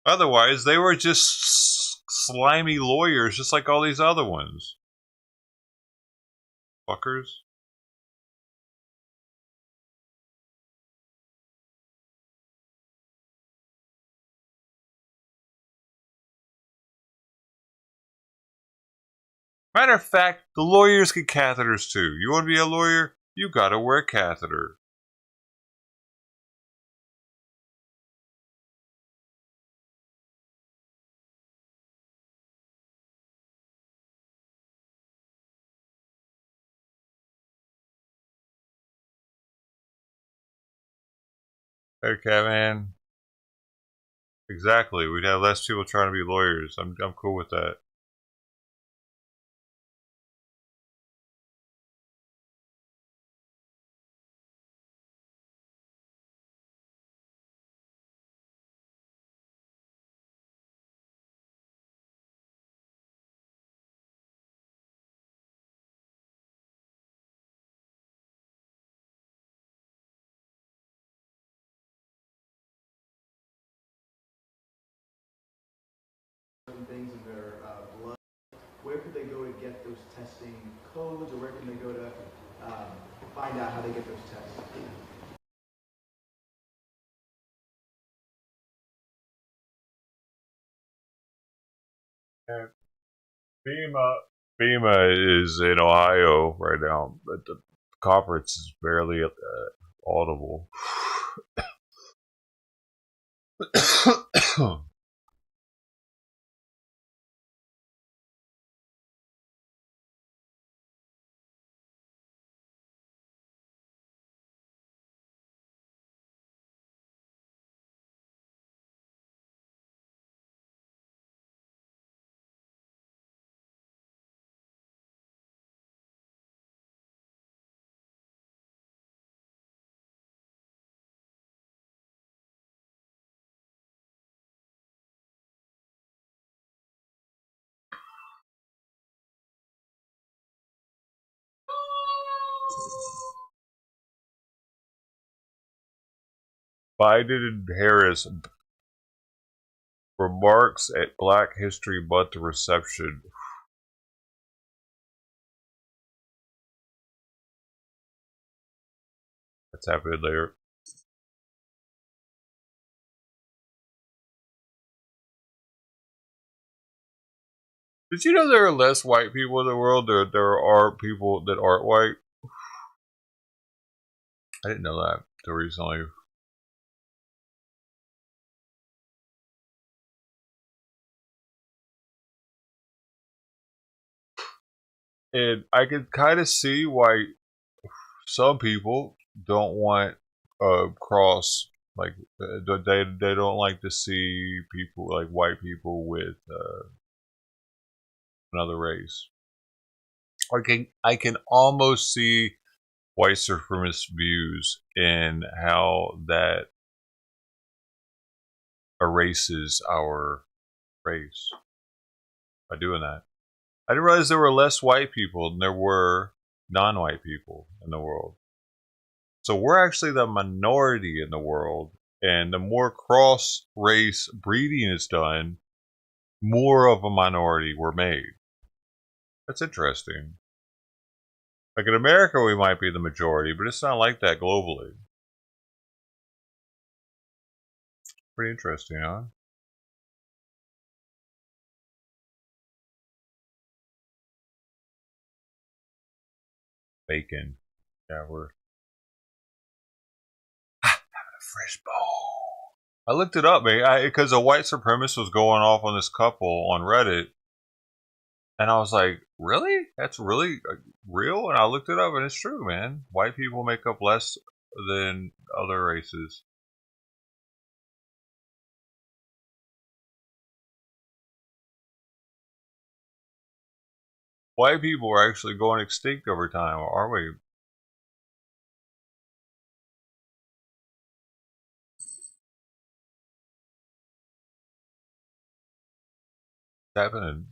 Otherwise, they were just slimy lawyers, just like all these other ones. Fuckers. Matter of fact, the lawyers get catheters too. You want to be a lawyer? You gotta wear a catheter. Hey, Catman. Exactly. We'd have less people trying to be lawyers. I'm cool with that. certain things in their blood, where could they go to get those testing codes, or where can they go to find out how they get those tests? FEMA is in Ohio right now, but the conference is barely audible. Biden and Harris remarks at Black History Month reception. That's happening later. Did you know there are less white people in the world? There are people that aren't white. I didn't know that until recently. And I could kind of see why some people don't want cross, like they don't like to see people like white people with another race. I can almost see white supremacist views in how that erases our race by doing that. I didn't realize there were less white people than there were non-white people in the world. So we're actually the minority in the world, and the more cross-race breeding is done, more of a minority we're made. That's interesting. Like in America, we might be the majority, but it's not like that globally. Pretty interesting, huh? Bacon. Yeah, we're having a fresh bowl. I looked it up, man, because a white supremacist was going off on this couple on Reddit, and I was like, really? That's really real? And I looked it up, and it's true, man. White people make up less than other races. White people are actually going extinct over time, aren't we? It's happening.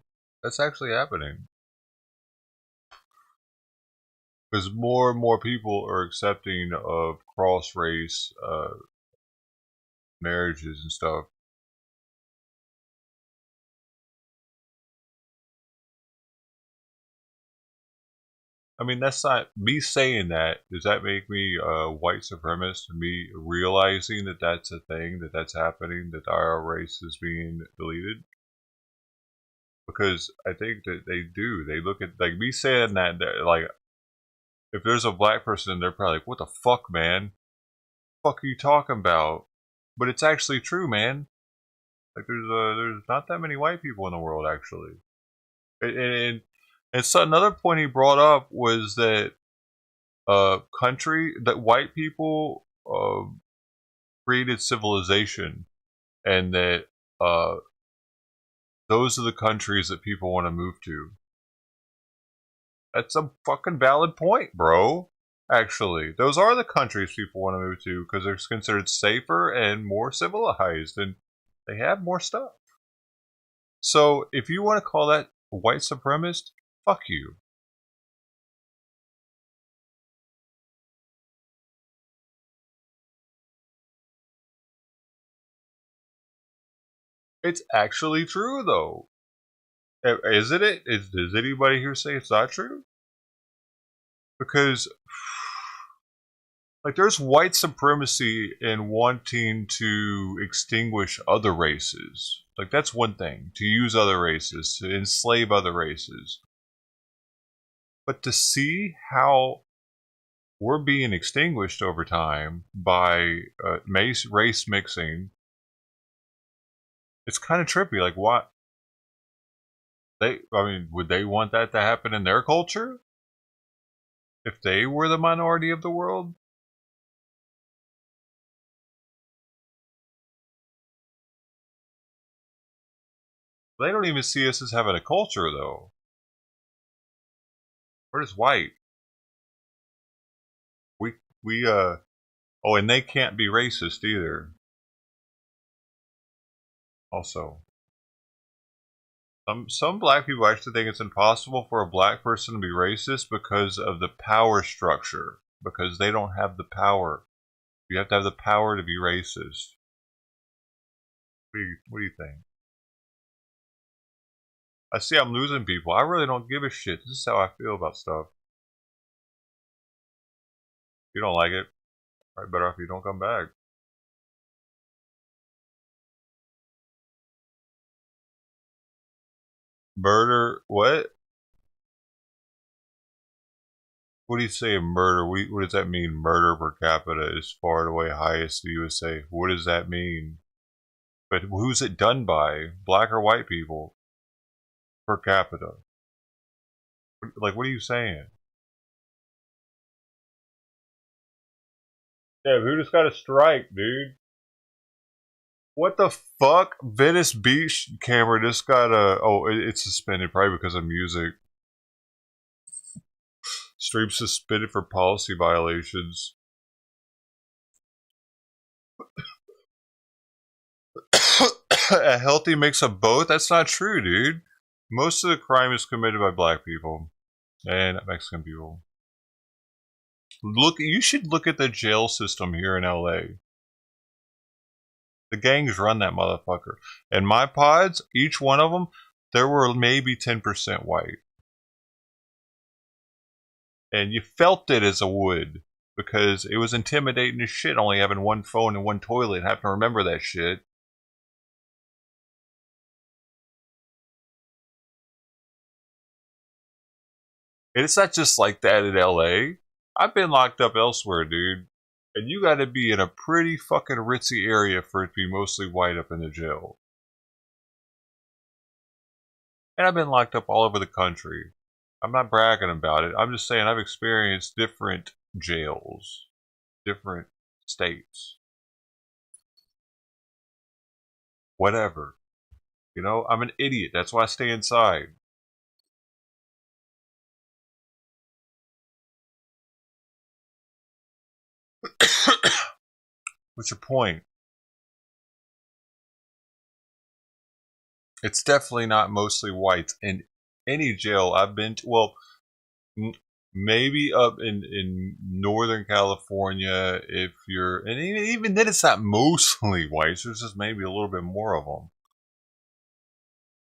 That's actually happening. Because more and more people are accepting of cross-race marriages and stuff. I mean, that's not me saying that. Does that make me a white supremacist? Me realizing that that's a thing, that that's happening, that our race is being deleted? Because I think that they do. They look at, like, me saying that, like, if there's a black person, they're probably like, what the fuck, man? What the fuck are you talking about? But it's actually true, man. Like, there's not that many white people in the world, actually. And so another point he brought up was that that white people created civilization, and that those are the countries that people want to move to. That's a fucking valid point, bro. Actually, those are the countries people want to move to because they're considered safer and more civilized, and they have more stuff. So if you want to call that white supremacist, fuck you. It's actually true, though. Is it? Does anybody here say it's not true? Because, like, there's white supremacy in wanting to extinguish other races. Like, that's one thing. To use other races, to enslave other races. But to see how we're being extinguished over time by race mixing, it's kind of trippy. Like, what? I mean, would they want that to happen in their culture? If they were the minority of the world? They don't even see us as having a culture, though. We're just white. Oh, and they can't be racist either. Also. Some black people actually think it's impossible for a black person to be racist because of the power structure. Because they don't have the power. You have to have the power to be racist. What do you think? I see I'm losing people. I really don't give a shit. This is how I feel about stuff. If you don't like it, probably better off you don't come back. Murder? What? What do you say murder? What does that mean? Murder per capita is far and away highest in the USA. What does that mean? But who's it done by? Black or white people? Per capita. Like, what are you saying? Yeah, who just got a strike, dude? What the fuck? Venice Beach camera just got a... Oh, it's suspended probably because of music. Stream suspended for policy violations. A healthy mix of both? That's not true, dude. Most of the crime is committed by black people and Mexican people. You should look at the jail system here in LA. The gangs run that motherfucker. And my pods, each one of them, there were maybe 10% white. And you felt it as a would, because it was intimidating as shit only having one phone and one toilet and having to remember that shit. And it's not just like that in LA. I've been locked up elsewhere, dude. And you gotta be in a pretty fucking ritzy area for it to be mostly white up in the jail. And I've been locked up all over the country. I'm not bragging about it. I'm just saying I've experienced different jails, different states. Whatever. You know, I'm an idiot. That's why I stay inside. What's your point? It's definitely not mostly whites in any jail I've been to. Well, maybe up in Northern California, if you're, and even then it's not mostly whites. There's just maybe a little bit more of them,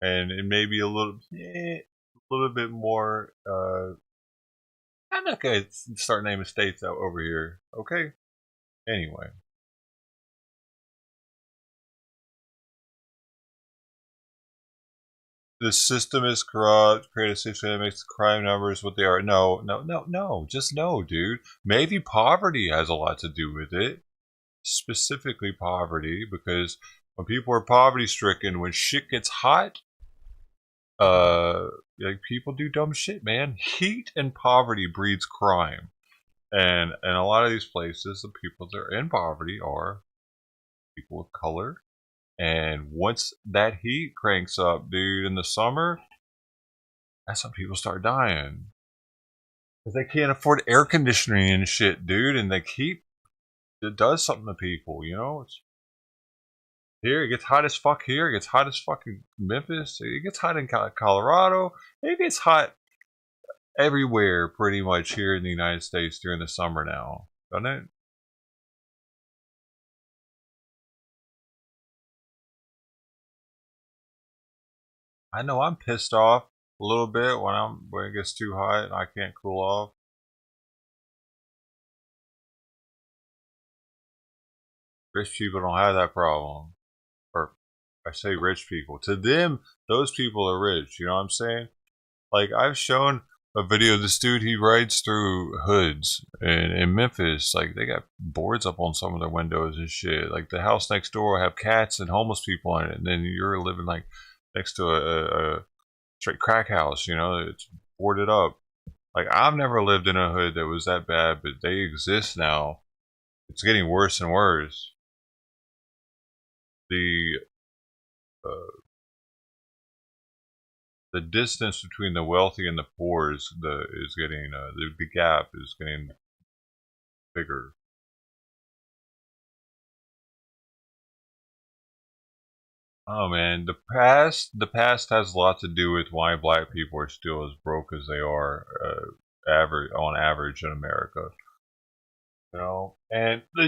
and it may be a little bit more. I'm not gonna start naming states out over here. Okay. Anyway. The system is corrupt, create a situation that makes the crime numbers what they are. No. Just no, dude. Maybe poverty has a lot to do with it. Specifically poverty, because when people are poverty stricken, when shit gets hot, like people do dumb shit, man. Heat and poverty breeds crime. And in a lot of these places, the people that are in poverty are people of color. And once that heat cranks up, dude, in the summer, that's when people start dying. Because they can't afford air conditioning and shit, dude. And it does something to people, you know? Here, it gets hot as fuck here. It gets hot as fucking Memphis. It gets hot in Colorado. It gets hot everywhere, pretty much, here in the United States during the summer now. Doesn't it? I know I'm pissed off a little bit when it gets too hot and I can't cool off. Rich people don't have that problem. Or I say rich people. To them, those people are rich, you know what I'm saying? Like, I've shown a video of this dude, he rides through hoods in Memphis. Like, they got boards up on some of their windows and shit. Like, the house next door will have cats and homeless people in it, and then you're living like next to a straight crack house, you know, it's boarded up. Like, I've never lived in a hood that was that bad, but they exist now. It's getting worse and worse. The distance between the wealthy and the poor is getting the gap is getting bigger. Oh man, the past has a lot to do with why black people are still as broke as they are, on average in America. You know, and the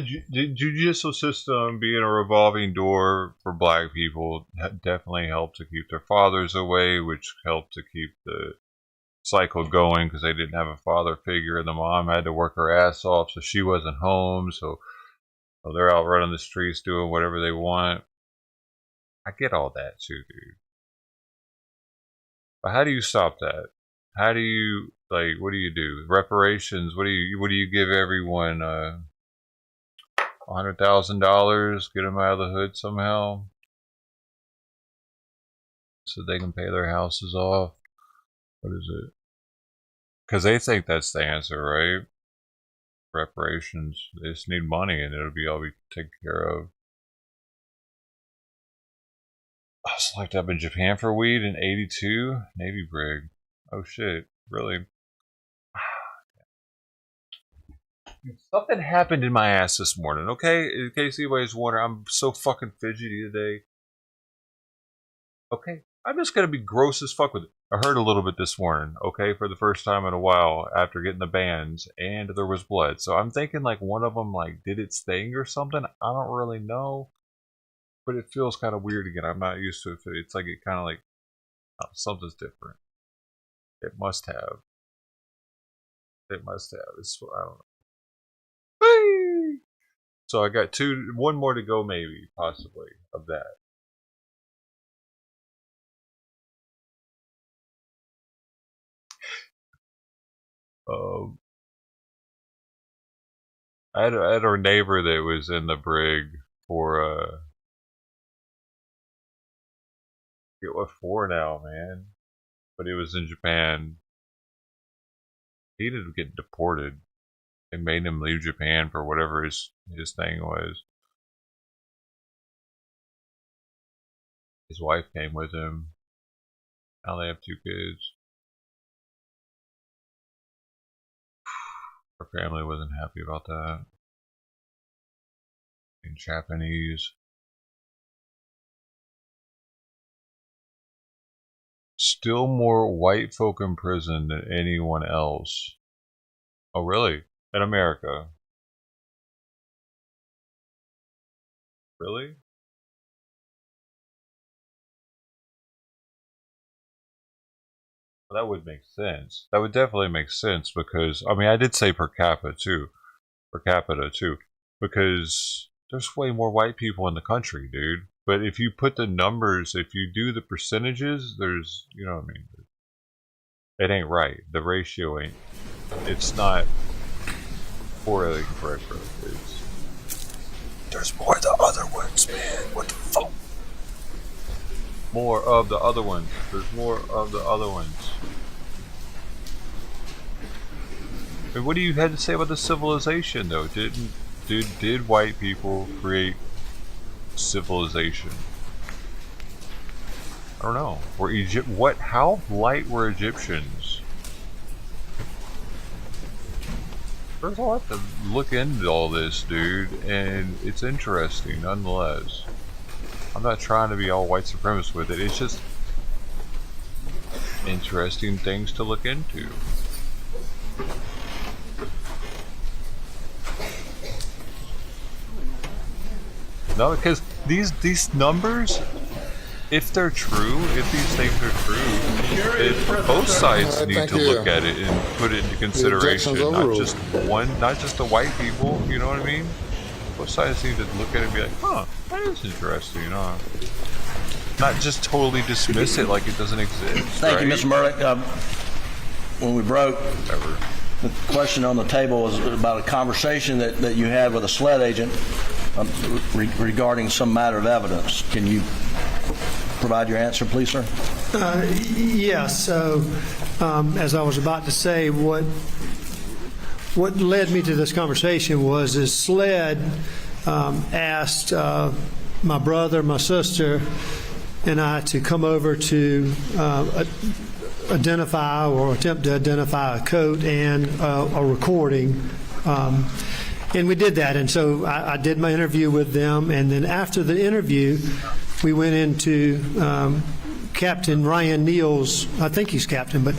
judicial system being a revolving door for black people definitely helped to keep their fathers away, which helped to keep the cycle going because they didn't have a father figure. The mom had to work her ass off, so she wasn't home. So they're out running the streets doing whatever they want. I get all that too, dude. But how do you stop that? How do you, like, what do you do? Reparations, what do you give everyone, $100,000, get them out of the hood somehow? So they can pay their houses off? What is it? Because they think that's the answer, right? Reparations, they just need money and it'll be all be taken care of. I was locked up in Japan for weed in '82, Navy brig. Oh shit, really? Something happened in my ass this morning, okay? In case anybody's wondering, I'm so fucking fidgety today. Okay, I'm just gonna be gross as fuck with it. I heard a little bit this morning, okay, for the first time in a while after getting the bands, and there was blood. So I'm thinking like one of them like did its thing or something. I don't really know, but it feels kind of weird again. I'm not used to it. It's like it kind of like something's different. It must have. It must have. It's, I don't know. Whee! So I got one more to go, maybe, possibly, of that. I had our neighbor that was in the brig for get what for now, man. But he was in Japan. He ended up getting deported. They made him leave Japan for whatever his thing was. His wife came with him. Now they have 2 kids. Our family wasn't happy about that. In Japanese. Still more white folk in prison than anyone else. Oh, really? In America? Really? Well, that would make sense. That would definitely make sense because, I mean, I did say per capita too. Because there's way more white people in the country, dude. But if you put the numbers, if you do the percentages, there's, you know what I mean? It ain't right. The ratio ain't, it's not correlating correct. There's more of the other ones, man. What the fuck? More of the other ones. There's more of the other ones. And what do you have to say about the civilization, though? Did white people create civilization? I don't know. How light were Egyptians? There's a lot to look into all this, dude, and it's interesting nonetheless. I'm not trying to be all white supremacist with it, it's just interesting things to look into. No, because these numbers, if they're true, if these things are true, both sides All right, need thank to you. look at it and put it into consideration. objection's Not overruled. just one, not just the white people. You know what I mean? Both sides need to look at it and be like, huh, that is interesting. You know, not just totally dismiss it like it doesn't exist. Thank you, right? Mr. Murdaugh. When we broke, Whatever. the question on the table was about a conversation that you had with a SLED agent regarding some matter of evidence. Can you provide your answer, please, sir? Yes, so as I was about to say, what led me to this conversation was SLED asked my brother, my sister, and I to come over to identify or attempt to identify a coat and a recording. And we did that. And so I did my interview with them. And then after the interview, we went into Captain Ryan Neal's, I think he's captain, but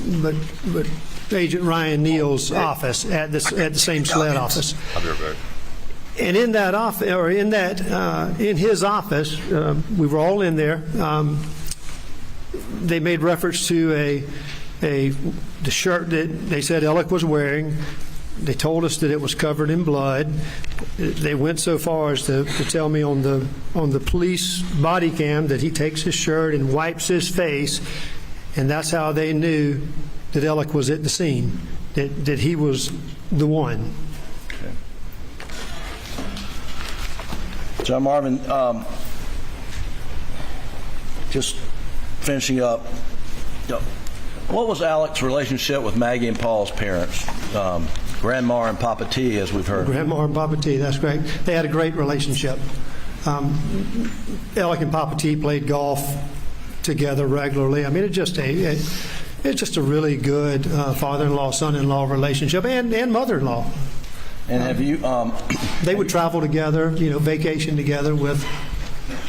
Agent Ryan Neal's office at the same SLED office. I'll be right back. And in that office, or in his office, we were all in there. They made reference to the shirt that they said Alec was wearing. They told us that it was covered in blood. They went so far as to tell me on the police body cam that he takes his shirt and wipes his face, and that's how they knew that Alec was at the scene, that he was the one. John Marvin, just finishing up, what was Alec's relationship with Maggie and Paul's parents? Grandma and Papa T, as we've heard. Grandma and Papa T, that's great. They had a great relationship. Alec and Papa T played golf together regularly. I mean, it's just a really good father-in-law, son-in-law relationship, and mother-in-law. And have you, They would travel together, vacation together with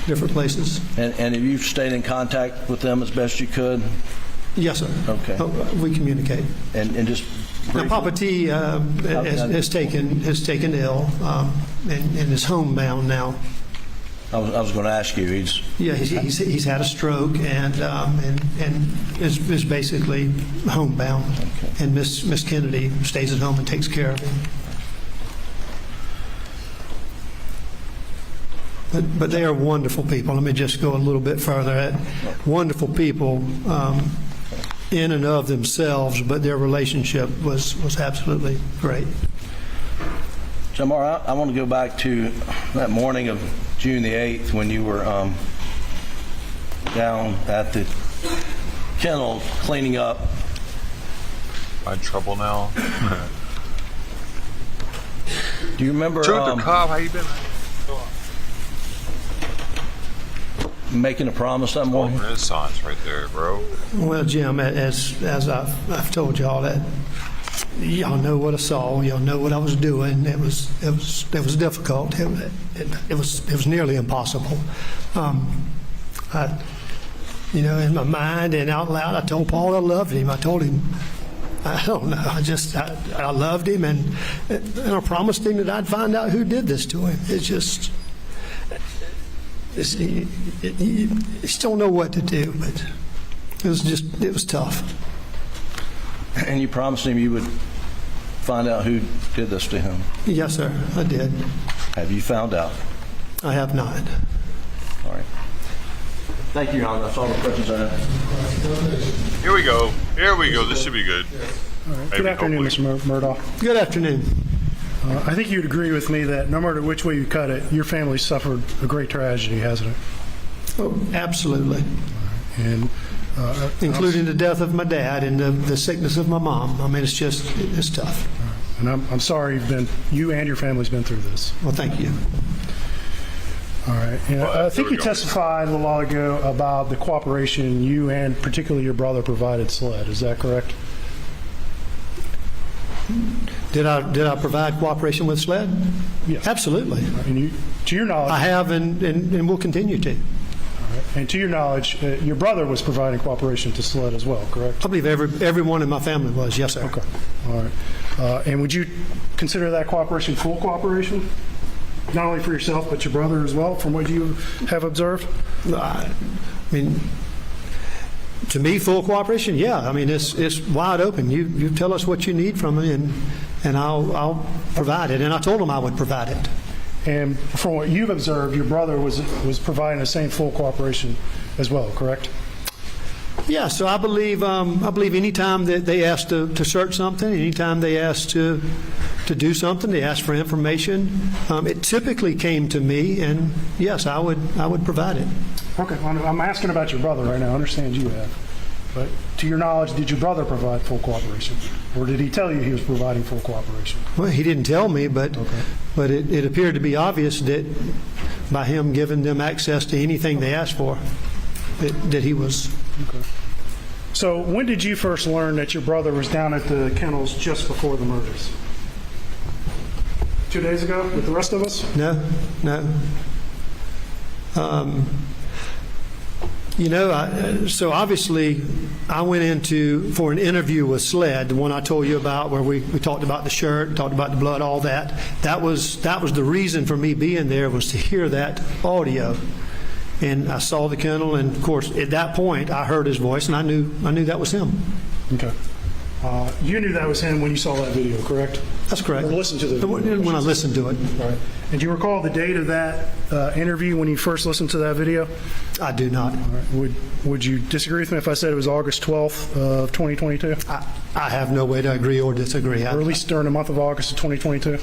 different places. and have you stayed in contact with them as best you could? Yes, sir. Okay. We communicate. And just Now, briefly, Papa T has taken ill and is homebound now. I was going to ask you, He's had a stroke and is basically homebound. Okay. And Miss Kennedy stays at home and takes care of him. But they are wonderful people. Let me just go a little bit further. Wonderful people in and of themselves, but their relationship was absolutely great. Jamar, I want to go back to that morning of June the 8th when you were down at the kennel cleaning up. Am I in trouble now? Do you remember Truth or Cobb, how you been? making a promise that Oh, morning? Renaissance right there, bro. Well, Jim, as I've told y'all that y'all know what I saw, y'all know what I was doing. It was difficult. It was nearly impossible. In my mind and out loud, I told Paul I loved him. I told him, I don't know, I loved him, and I promised him that I'd find out who did this to him. It's just. You just don't know what to do, but it was tough. And you promised him you would find out who did this to him. Yes, sir, I did. Have you found out? I have not. All right. Thank you, Your Honor. That's all the questions I have. Here we go. This should be good. Good afternoon, Mr. Murdaugh. Good afternoon. I think you'd agree with me that no matter which way you cut it, your family suffered a great tragedy, hasn't it? Oh, absolutely. And Including the death of my dad and the sickness of my mom. I mean, it's tough. and I'm sorry you and your family's been through this. Well, thank you. All right. And I think you testified a little while ago about the cooperation you and particularly your brother provided SLED. Is that correct? Did I provide cooperation with SLED? Yes. Absolutely. And to your knowledge, I have and will continue to. and to your knowledge, your brother was providing cooperation to SLED as well, correct? I believe everyone in my family was, yes, sir. Okay. All right. And would you consider that cooperation full cooperation? Not only for yourself, but your brother as well, from what you have observed? I mean, to me, full cooperation, yeah. I mean, it's wide open. You tell us what you need from me, and I'll provide it. And I told him I would provide it. And from what you've observed, your brother was providing the same full cooperation as well, correct? Yeah, so I believe any time that they ask to search something, any time they ask to do something, they ask for information, it typically came to me, and yes, I would provide it. Okay, I'm asking about your brother right now. I understand you have. But to your knowledge, did your brother provide full cooperation? Or did he tell you he was providing full cooperation? Well, he didn't tell me, but Okay. but it appeared to be obvious that by him giving them access to anything they asked for, that he was. Okay. So when did you first learn that your brother was down at the kennels just before the murders? 2 days ago with the rest of us? No. So obviously, I went for an interview with SLED, the one I told you about, where we talked about the shirt, talked about the blood, all that. That was the reason for me being there, was to hear that audio. And I saw the kennel, and of course, at that point, I heard his voice, and I knew that was him. Okay. You knew that was him when you saw that video, correct? That's correct. Or listened to the video. When I listened to it. All right. And do you recall the date of that interview when you first listened to that video? I do not. All right. Would you disagree with me if I said it was August 12th of 2022? I have no way to agree or disagree. Or at least during the month of August of 2022?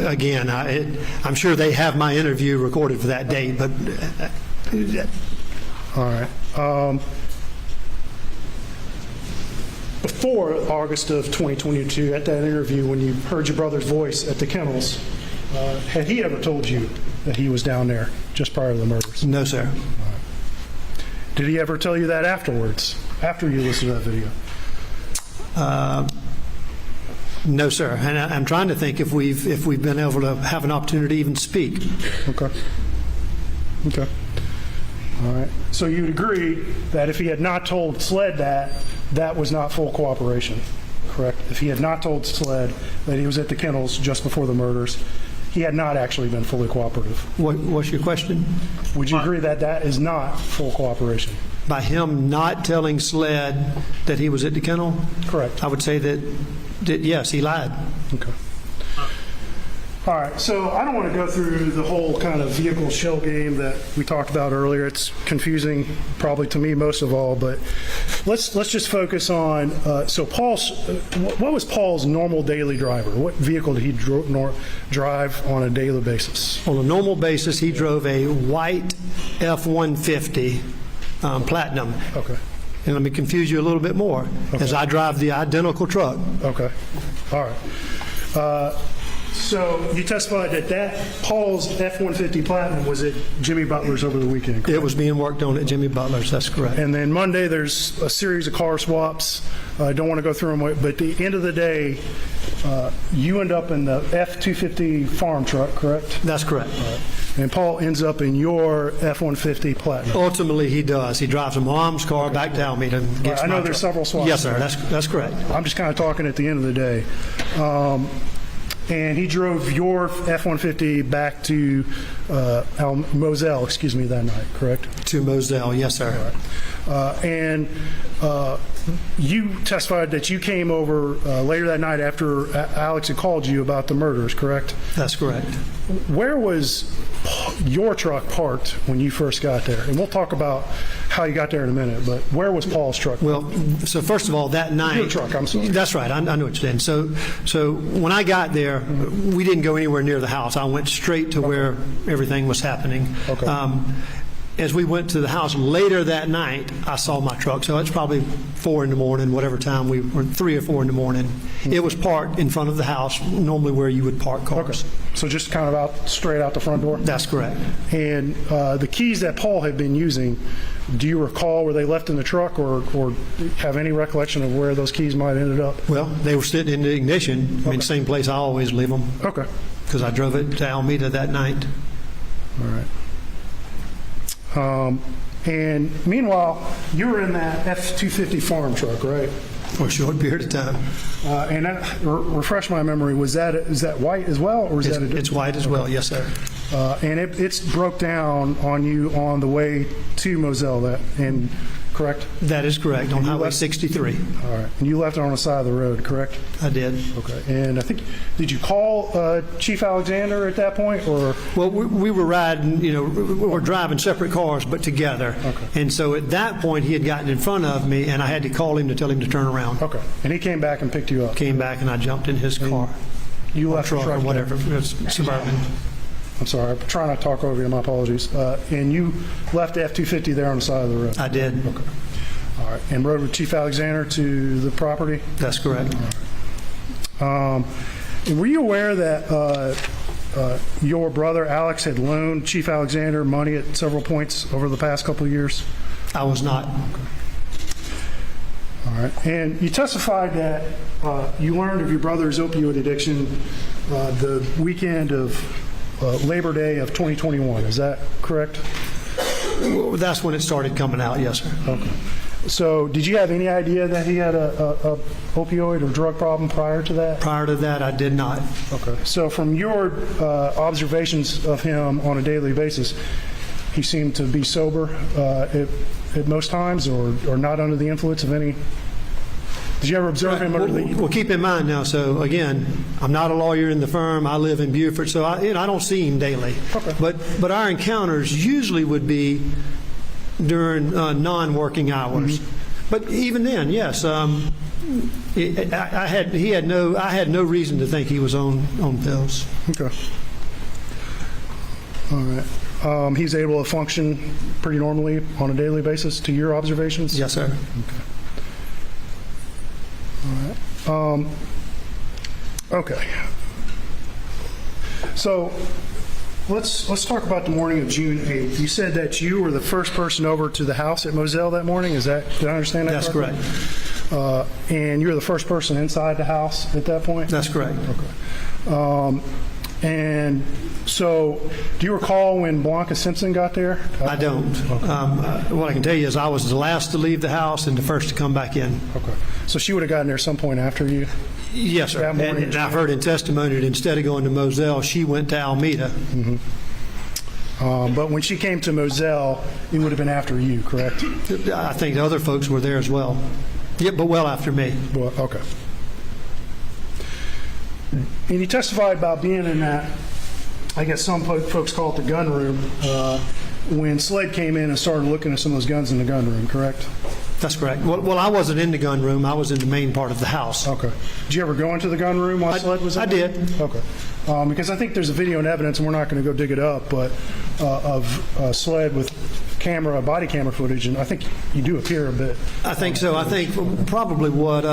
Again, I'm sure they have my interview recorded for that date, but... All right. Before August of 2022, at that interview, when you heard your brother's voice at the kennels, had he ever told you that he was down there just prior to the murders? No, sir. Did he ever tell you that afterwards, after you listened to that video? No, sir. And I'm trying to think if we've been able to have an opportunity to even speak. Okay. All right. So you'd agree that if he had not told SLED that was not full cooperation, correct? If he had not told SLED that he was at the kennels just before the murders, he had not actually been fully cooperative. What's your question? Would you agree that that is not full cooperation? By him not telling SLED that he was at the kennel? Correct. I would say that yes, he lied. Okay. All right, so I don't want to go through the whole kind of vehicle shell game that we talked about earlier. It's confusing, probably to me most of all. But let's just focus on. So what was Paul's normal daily driver? What vehicle did he drive on a daily basis? On a normal basis, he drove a white F-150 Platinum. Okay. And let me confuse you a little bit more, as I drive the identical truck. Okay. All right. So you testified that Paul's F-150 Platinum was at Jimmy Butler's over the weekend, correct? It was being worked on at Jimmy Butler's, that's correct. And then Monday there's a series of car swaps. I don't want to go through them, but at the end of the day, you end up in the F-250 farm truck, correct? That's correct. Right. And Paul ends up in your F-150 Platinum. Ultimately, he does. He drives a mom's car back to Alameda and gets I know my there's truck. several swaps. Yes, sir. That's correct. I'm just kind of talking at the end of the day. And he drove your F-150 back to Moselle, that night, correct? To Moselle, yes, sir. And you testified that you came over later that night after Alex had called you about the murders, correct? That's correct. Where was your truck parked when you first got there? And we'll talk about how you got there in a minute, but where was Paul's truck? Well, so first of all, that night... Your truck, I'm sorry. That's right. I know what you're saying. So when I got there, we didn't go anywhere near the house. I went straight to where everything was happening. Okay. As we went to the house later that night, I saw my truck. So it's probably 4 in the morning, whatever time we were, 3 or 4 in the morning. It was parked in front of the house, normally where you would park cars. Okay. So just kind of straight out the front door? That's correct. And the keys that Paul had been using, do you recall were they left in the truck or have any recollection of where those keys might have ended up? Well, they were sitting in the ignition. I mean, same place I always leave them. Okay. Because I drove it to Alameda that night. All right. And meanwhile, you were in that F-250 farm truck, right? For a short period of time. And that, refresh my memory, is that white as well, or is that a It's white as well, yes, sir. And it's broke down on you on the way to Moselle, correct? That is correct, on Highway 63. All right. And you left it on the side of the road, correct? I did. Okay. And I think, did you call Chief Alexander at that point, or? Well, we were riding, we were driving separate cars, but together. Okay. And so at that point, he had gotten in front of me, and I had to call him to tell him to turn around. Okay. And he came back and picked you up? Came back, and I jumped in his car. You Or left the truck or truck whatever, there? it was Suburban. I'm sorry, I'm trying not to talk over you, my apologies. And you left the F-250 there on the side of the road? I did. Okay. All right. And rode with Chief Alexander to the property? That's correct. And were you aware that your brother Alex had loaned Chief Alexander money at several points over the past couple of years? I was not. All right. And you testified that you learned of your brother's opioid addiction the weekend of Labor Day of 2021. Is that correct? Well, that's when it started coming out, yes, sir. Okay. So did you have any idea that he had a opioid or drug problem prior to that? Prior to that, I did not. Okay. So from your observations of him on a daily basis, he seemed to be sober at most times, or not under the influence of any? Did you ever observe him under the? Well, keep in mind now, so again, I'm not a lawyer in the firm. I live in Beaufort, so I don't see him daily. Okay. But our encounters usually would be during non-working hours. Mm-hmm. But even then, yes, I had no reason to think he was on pills. Okay. All right. He's able to function pretty normally on a daily basis, to your observations? Yes, sir. All right. Okay. So let's talk about the morning of June 8th. You said that you were the first person over to the house at Moselle that morning. Did I understand that That's correctly? correct. And you were the first person inside the house at that point? That's correct. Okay. And so, do you recall when Blanca Simpson got there? I don't. What I can tell you is I was the last to leave the house and the first to come back in. Okay. So she would have gotten there some point after you? Yes, sir. That morning. And I've heard in testimony that instead of going to Moselle, she went to Alameda. But when she came to Moselle, it would have been after you, correct? I think the other folks were there as well. Yeah, but well after me. Well, okay. And you testified about being in that, I guess some folks call it the gun room, when SLED came in and started looking at some of those guns in the gun room, correct? That's correct. Well, I wasn't in the gun room. I was in the main part of the house. Okay. Did you ever go into the gun room while SLED was in I there? did. Okay. Because I think there's a video and evidence, and we're not going to go dig it up, but of SLED with body camera footage, and I think you do appear a bit. I think so. I think probably what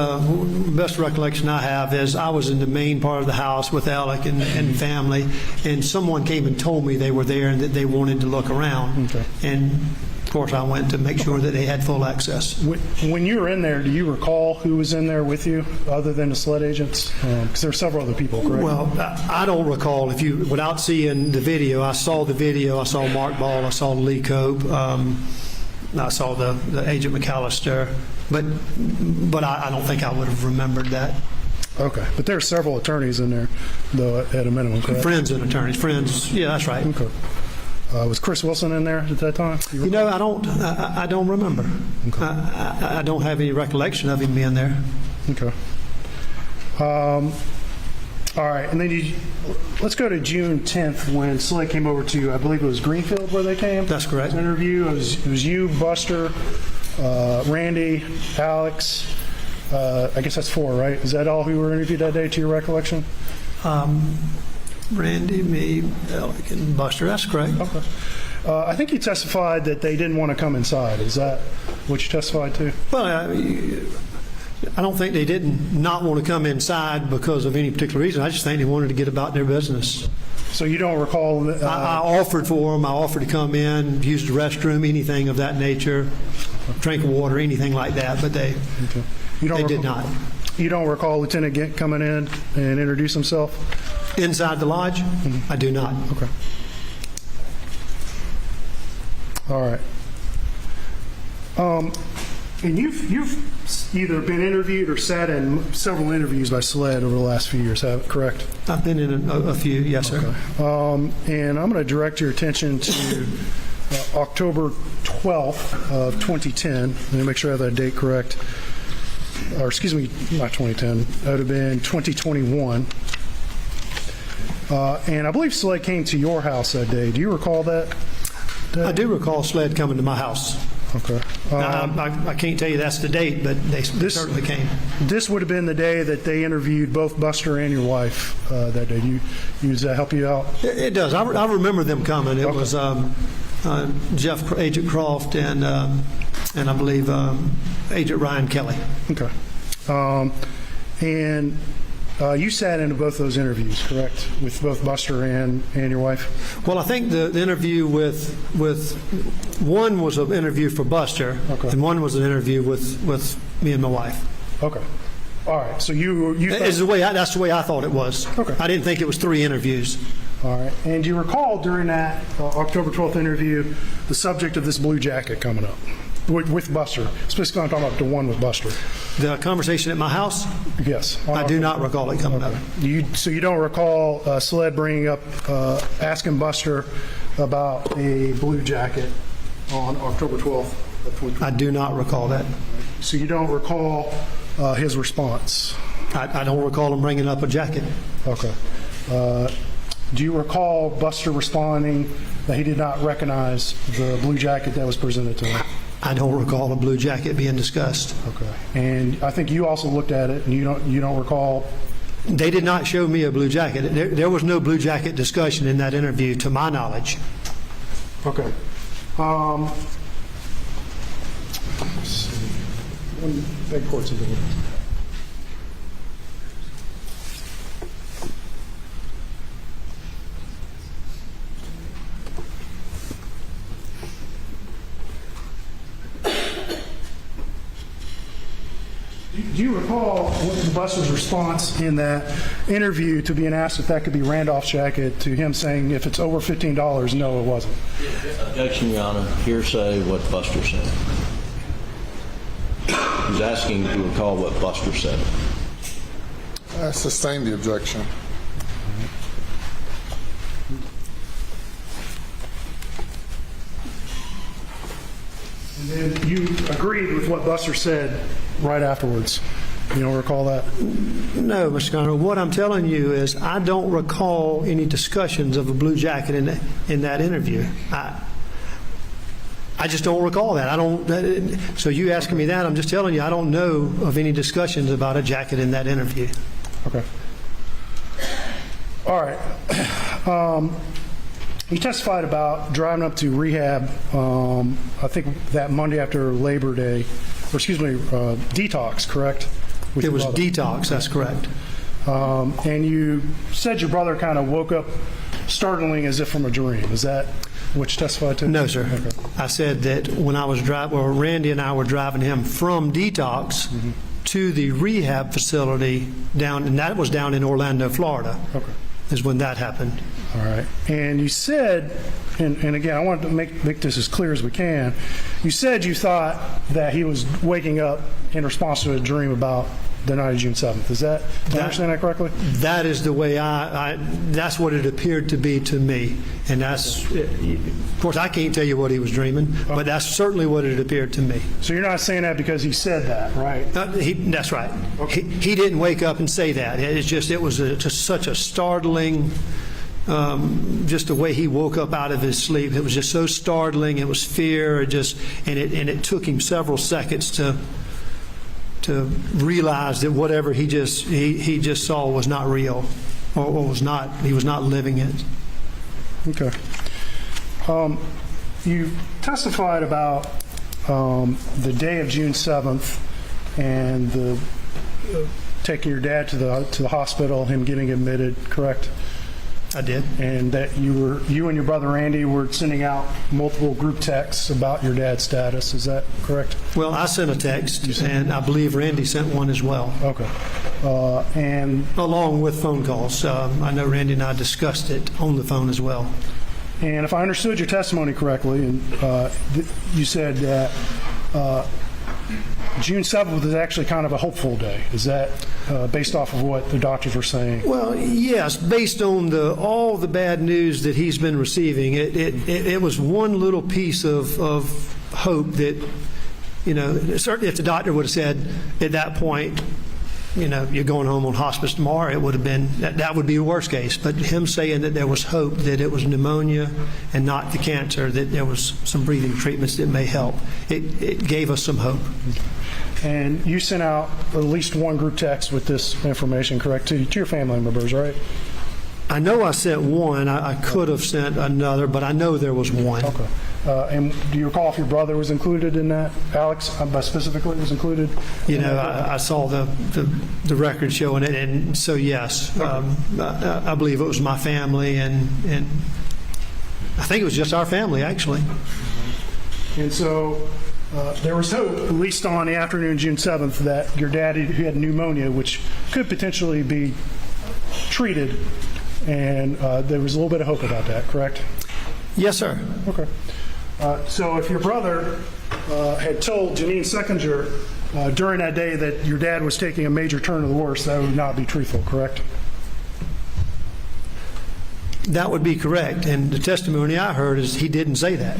best recollection I have is I was in the main part of the house with Alec and family, and someone came and told me they were there and that they wanted to look around. Okay. And of course, I went to make sure that they had full access. When you were in there, do you recall who was in there with you, other than the SLED agents? Because there were several other people, correct? Well, I don't recall. Without seeing the video, I saw the video. I saw Mark Ball. I saw Lee Cope. I saw the Agent McAllister. But I don't think I would have remembered that. Okay. But there are several attorneys in there, though, at a minimum, correct? Friends and attorneys. Friends. Yeah, that's right. Okay. Was Chris Wilson in there at that time? I don't remember. Okay. I don't have any recollection of him being there. Okay. All right. And then let's go to June 10th when SLED came over to, I believe it was Greenfield where they came? That's correct. To interview. It was you, Buster, Randy, Alex. I guess that's 4, right? Is that all who were interviewed that day, to your recollection? Randy, me, Alec, and Buster. That's correct. Okay. I think you testified that they didn't want to come inside. Is that what you testified to? Well, I don't think they didn't not want to come inside because of any particular reason. I just think they wanted to get about their business. So you don't recall? I offered for them. I offered to come in, use the restroom, anything of that nature, drink water, anything like that, but they did not. You don't recall Lieutenant Gint coming in and introduce himself? Inside the lodge? Mm-hmm. I do not. Okay. All right. And you've either been interviewed or sat in several interviews by SLED over the last few years, correct? I've been in a few, yes, sir. And I'm going to direct your attention to October 12th of 2010. Let me make sure I have that date correct. Or excuse me, not 2010. That would have been 2021. And I believe SLED came to your house that day. Do you recall that? I do recall SLED coming to my house. Okay. I can't tell you that's the date, but they certainly came. This would have been the day that they interviewed both Buster and your wife that day. Does that help you out? It does. I remember them coming. It was Jeff, Agent Croft, and I believe Agent Ryan Kelly. Okay. And you sat into both those interviews, correct? With both Buster and your wife? Well, I think the interview with one was an interview for Buster, Okay. and one was an interview with me and my wife. Okay. All right. So you That's the way I thought it was. Okay. I didn't think it was 3 interviews. All right. And you recall during that October 12th interview the subject of this blue jacket coming up with Buster? Specifically, I'm talking about the one with Buster. The conversation at my house? Yes. I do not recall it coming up. So you don't recall SLED bringing up, asking Buster about a blue jacket on October 12th of 2020? I do not recall that. So you don't recall his response? I don't recall him bringing up a jacket. Okay. Do you recall Buster responding that he did not recognize the blue jacket that was presented to him? I don't recall a blue jacket being discussed. Okay. And I think you also looked at it, and you don't recall. They did not show me a blue jacket. There was no blue jacket discussion in that interview, to my knowledge. Okay. Let's see. One big court's in Do you recall what Buster's response in that interview to being asked if that could be Randolph's jacket, to him saying if it's over $15, no, it wasn't? Objection, Your Honor. Hearsay what Buster said. He's asking to recall what Buster said. I sustain the objection. And then you agreed with what Buster said right afterwards. You don't recall that? No, Mr. Conner. What I'm telling you is I don't recall any discussions of a blue jacket in that interview. I just don't recall that. So you asking me that, I'm just telling you I don't know of any discussions about a jacket in that interview. Okay. All right. You testified about driving up to rehab, I think that Monday after Labor Day, or excuse me, detox, correct? With It your was brother. detox, that's correct. And you said your brother kind of woke up startling as if from a dream. Is that what you testified to? No, sir. Okay. I said that when I was driving, or Randy and I were driving him from detox to the rehab facility down, and that was down in Orlando, Florida, is when that happened. All right. And you said, and again, I want to make this as clear as we can. You said you thought that he was waking up in response to a dream about the night of June 7th. Did I understand that correctly? That is the way that's what it appeared to be to me. And that's, of course, I can't tell you what he was dreaming, but that's certainly what it appeared to me. So you're not saying that because he said that, right? That's right. He didn't wake up and say that. It was just such a startling, just the way he woke up out of his sleep. It was just so startling. It was fear. And it took him several seconds to realize that whatever he just saw was not real, or he was not living it. Okay. You testified about the day of June 7th and the taking your dad to the hospital, him getting admitted, correct? I did. And that you and your brother Randy were sending out multiple group texts about your dad's status. Is that correct? Well, I sent a text, and I believe Randy sent one as well. Okay. And along with phone calls. I know Randy and I discussed it on the phone as well. And if I understood your testimony correctly, and you said that June 7th is actually kind of a hopeful day. Is that based off of what the doctors were saying? Well, yes, based on all the bad news that he's been receiving, it was one little piece of hope that, you know, certainly if the doctor would have said at that point, you know, you're going home on hospice tomorrow, it would have been, that would be the worst case. But him saying that there was hope, that it was pneumonia and not the cancer, that there was some breathing treatments that may help, it gave us some hope. And you sent out at least one group text with this information, correct, to your family members, right? I know I sent one. I could have sent another, but I know there was one. Okay. And do you recall if your brother was included in that? Alex, specifically, was included? You know, I saw the record showing it, and so yes, I believe it was my family, and I think it was just our family, actually. And so there was hope, at least on the afternoon of June 7th, that your dad who had pneumonia, which could potentially be treated, and there was a little bit of hope about that, correct? Yes, sir. Okay. So if your brother had told Janine Seckinger during that day that your dad was taking a major turn to the worse, that would not be truthful, correct? That would be correct. And the testimony I heard is he didn't say that.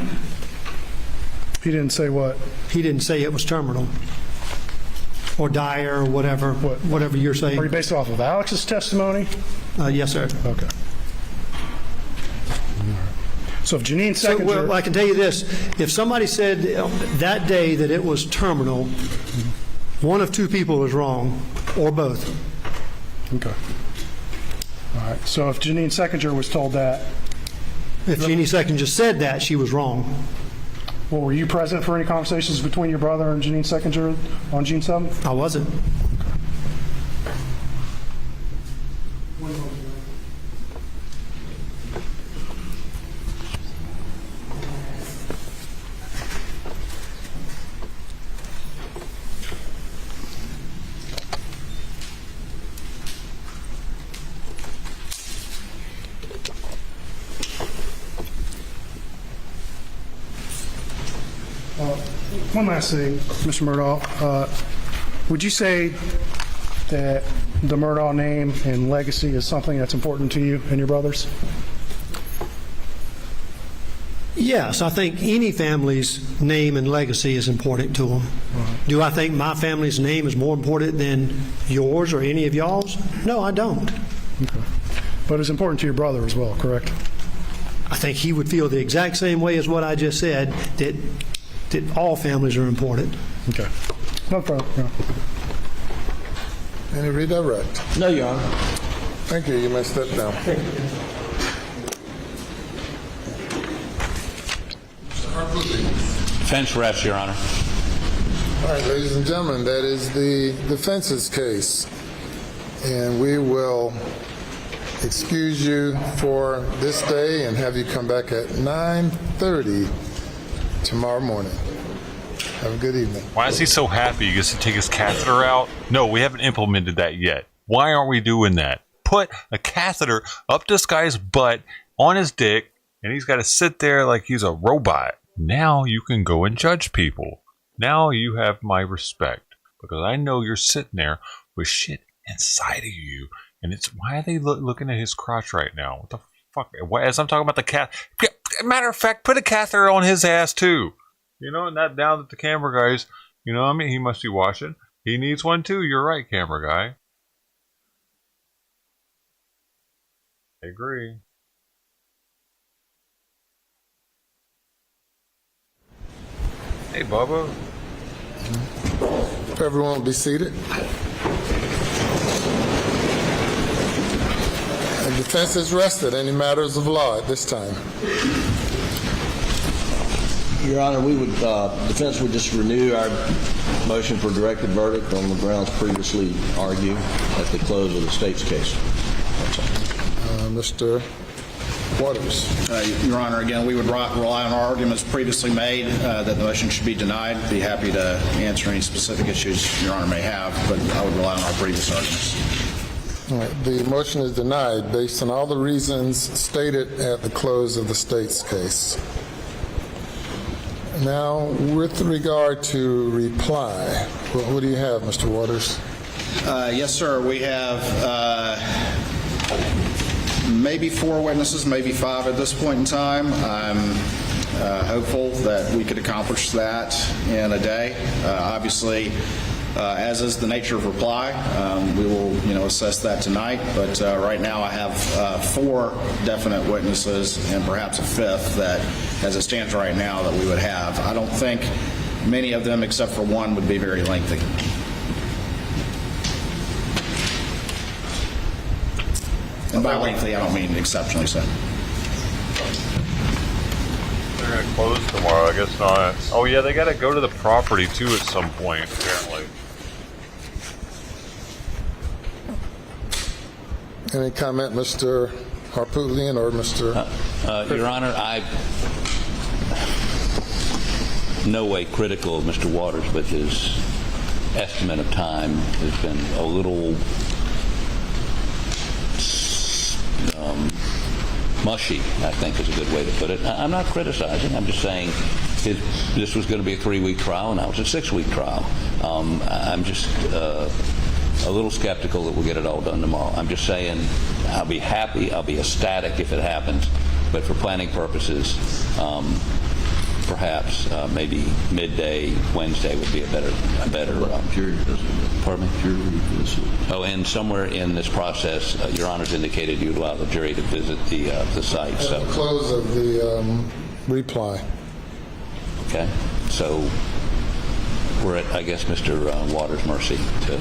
He didn't say what? He didn't say it was terminal or dire or whatever you're saying. Are you based off of Alex's testimony? Yes, sir. Okay. So if Janine Seckinger... Well, I can tell you this. If somebody said that day that it was terminal, one of two people was wrong, or both. Okay. All right. So if Janine Seckinger was told that... If Jeannie Seckinger said that, she was wrong. Well, were you present for any conversations between your brother and Janine Seckinger on June 7th? I wasn't. One last thing, Mr. Murdaugh. Would you say that the Murdaugh name and legacy is something that's important to you and your brothers? Yes, I think any family's name and legacy is important to them. Right. Do I think my family's name is more important than yours or any of y'all's? No, I don't. Okay. But it's important to your brother as well, correct? I think he would feel the exact same way as what I just said, that all families are important. Okay. No problem. No. Any redirect? No, Your Honor. Thank you. You may step down. Defense rests, Your Honor. All right, ladies and gentlemen, that is the defense's case. And we will excuse you for this day and have you come back at 9:30 tomorrow morning. Have a good evening. Why is he so happy he gets to take his catheter out? No, we haven't implemented that yet. Why aren't we doing that? Put a catheter up this guy's butt on his dick, and he's got to sit there like he's a robot. Now you can go and judge people. Now you have my respect, because I know you're sitting there with shit inside of you, and it's why are they looking at his crotch right now? What the fuck? Why, as I'm talking about the cat, matter of fact, put a catheter on his ass too. You know, and that now that the camera guy's, you know what I mean, he must be watching. He needs one too. You're right, camera guy. I agree. Hey, Bubba. Everyone will be seated. The defense is rested. Any matters of law at this time? Your Honor, we would, defense would just renew our motion for directed verdict on the grounds previously argued at the close of the state's case. Mr. Waters. Your Honor, again, we would rely on our arguments previously made that the motion should be denied. Be happy to answer any specific issues Your Honor may have, but I would rely on our previous arguments. All right. The motion is denied based on all the reasons stated at the close of the state's case. Now, with regard to reply, what do you have, Mr. Waters? Yes, sir. We have maybe 4 witnesses, maybe 5 at this point in time. I'm hopeful that we could accomplish that in a day. Obviously, as is the nature of reply, we will, assess that tonight. But right now, I have 4 definite witnesses and perhaps a 5th that, as it stands right now, that we would have. I don't think many of them, except for one, would be very lengthy. And by lengthy, I don't mean exceptionally so. They're gonna close tomorrow, I guess not. Oh yeah, they gotta go to the property too at some point, apparently. Any comment, Mr. Harpootlian or Mr. Your Honor, I'm no way critical of Mr. Waters, but his estimate of time has been a little mushy, I think is a good way to put it. I'm not criticizing. I'm just saying this was going to be a 3-week trial, and now it's a 6-week trial. I'm just a little skeptical that we'll get it all done tomorrow. I'm just saying I'll be happy, I'll be ecstatic if it happens, but for planning purposes, perhaps maybe midday Wednesday would be a better. Pardon me? Oh, and somewhere in this process, Your Honor's indicated you'd allow the jury to visit the site. At So the close of the reply. okay, so we're at, I guess, Mr. Waters' mercy to.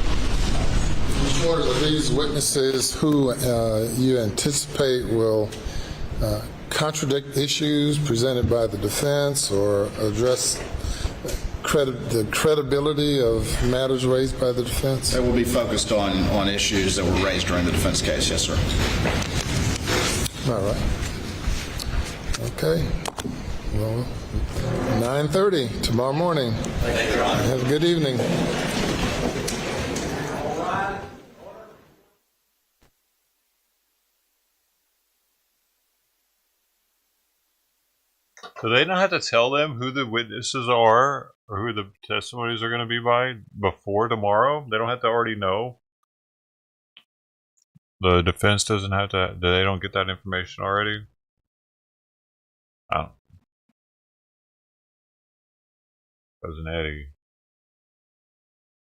Mr. Waters, are these witnesses who you anticipate will contradict issues presented by the defense or address the credibility of matters raised by the defense? It will be focused on issues that were raised during the defense case, yes, sir. All right. Okay. Well, 9:30 tomorrow morning. Thank you, Your Honor. Have a good evening. Do they not have to tell them who the witnesses are or who the testimonies are going to be by before tomorrow? They don't have to already know? The defense doesn't have to, they don't get that information already? Oh. Cousin Eddie.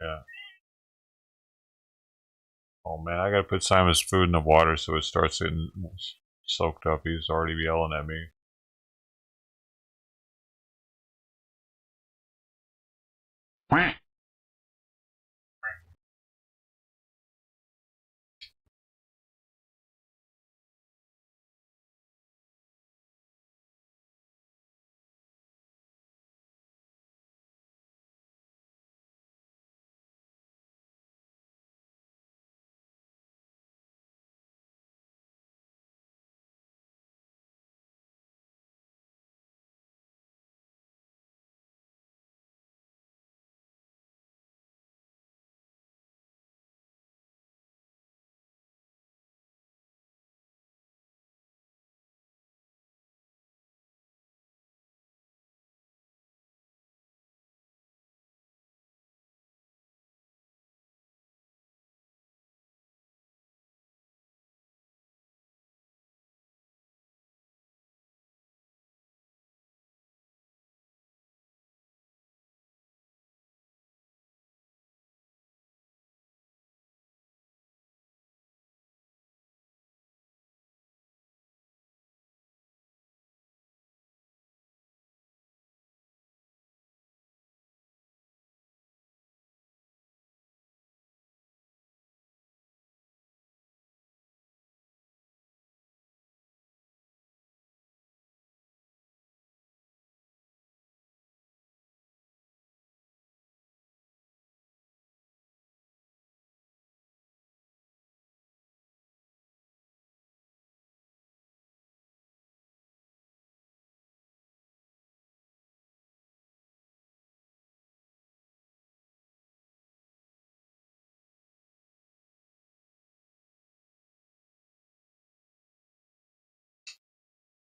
Yeah. Oh man, I gotta put Simon's food in the water so it starts getting soaked up. He's already yelling at me.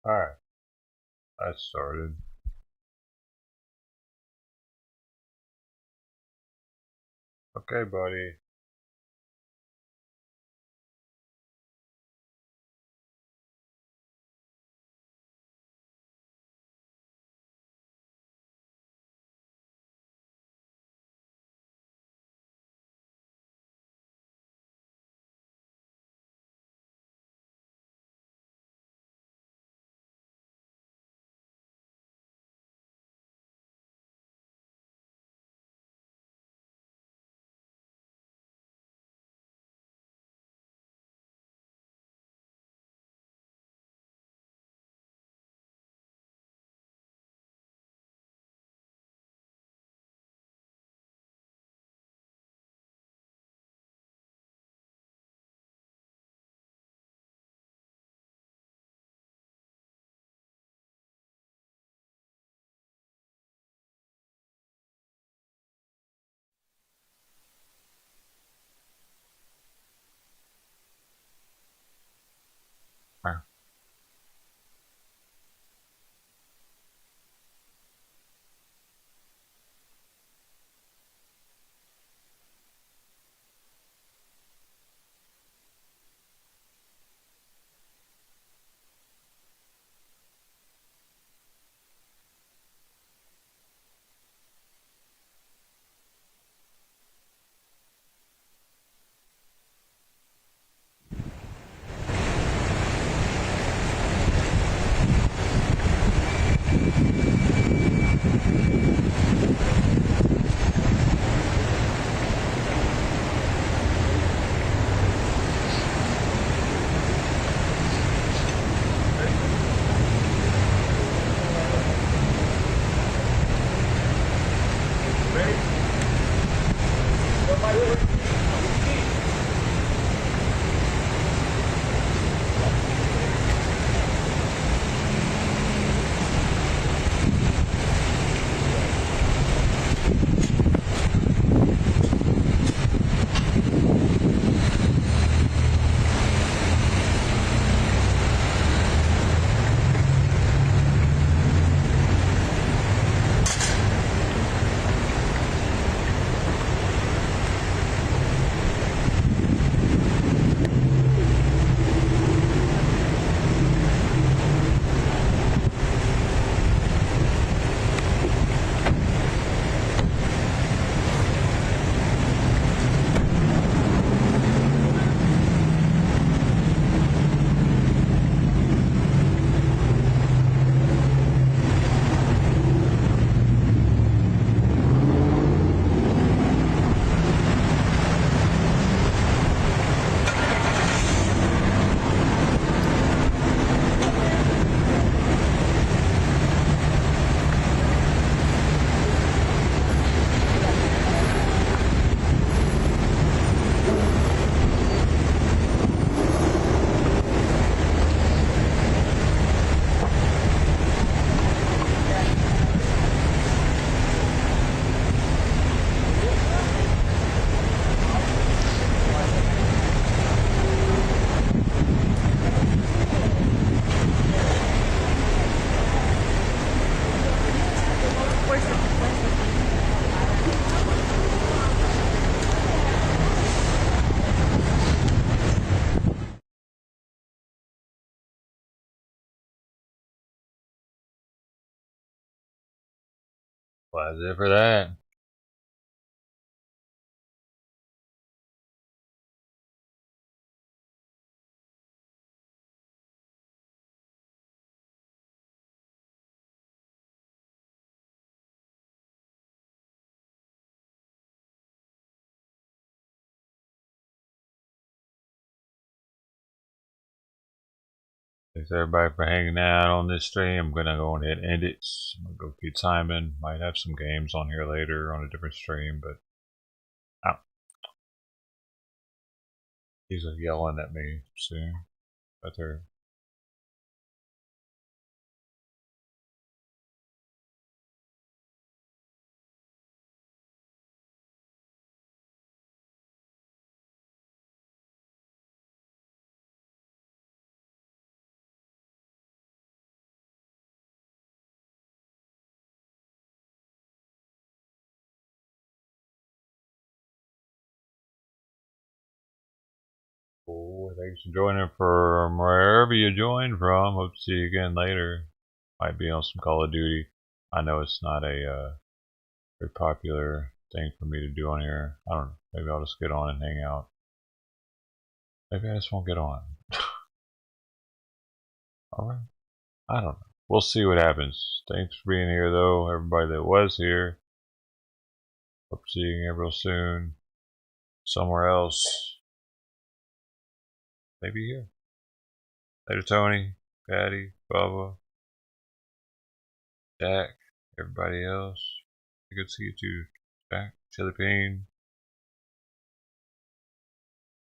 Alright. I started. Okay, buddy. Well, that's it for that. Thanks everybody for hanging out on this stream. I'm gonna go ahead and end it. I'm gonna go feed Simon. Might have some games on here later on a different stream, but he's yelling at me soon. Better Cool. Thanks for joining from wherever you joined from. Hope to see you again later. Might be on some Call of Duty. I know it's not a very popular thing for me to do on here. I don't know. Maybe I'll just get on and hang out. Maybe I just won't get on. Alright. I don't know. We'll see what happens. Thanks for being here, though. Everybody that was here. Hope seeing you real soon. Somewhere else. Maybe here. Later, Tony, Patty, Bubba, Jack, everybody else. Good to see you too, Jack, Chili Bean,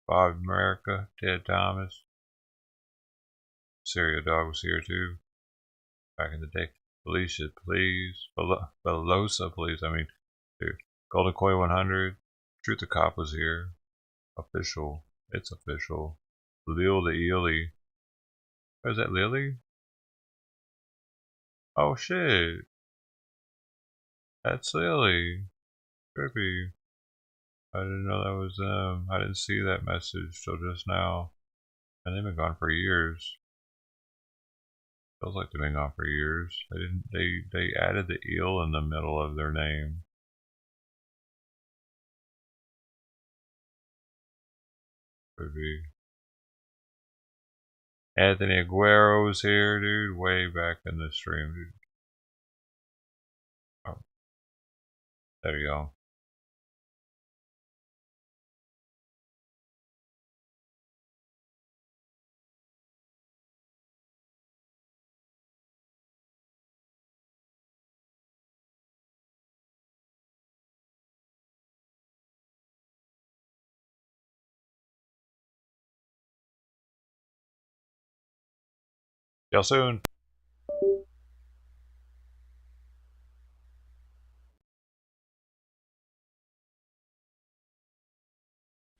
Bob America, Ted Thomas. Cereal Dog was here too. Back in the day. Felicia, please. Velosa, please. I mean, dude. Golden Koi 100. Truth the Cop was here. Official. It's official. Lil the Ely. Oh, is that Lily? Oh shit. That's Lily. Trippy. I didn't know that was them. I didn't see that message till just now. And they've been gone for years. Feels like they've been gone for years. They added the eel in the middle of their name. Could be. Anthony Aguero was here, dude, way back in the stream, dude. Oh. There you go. Y'all soon.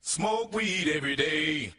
Smoke weed every day.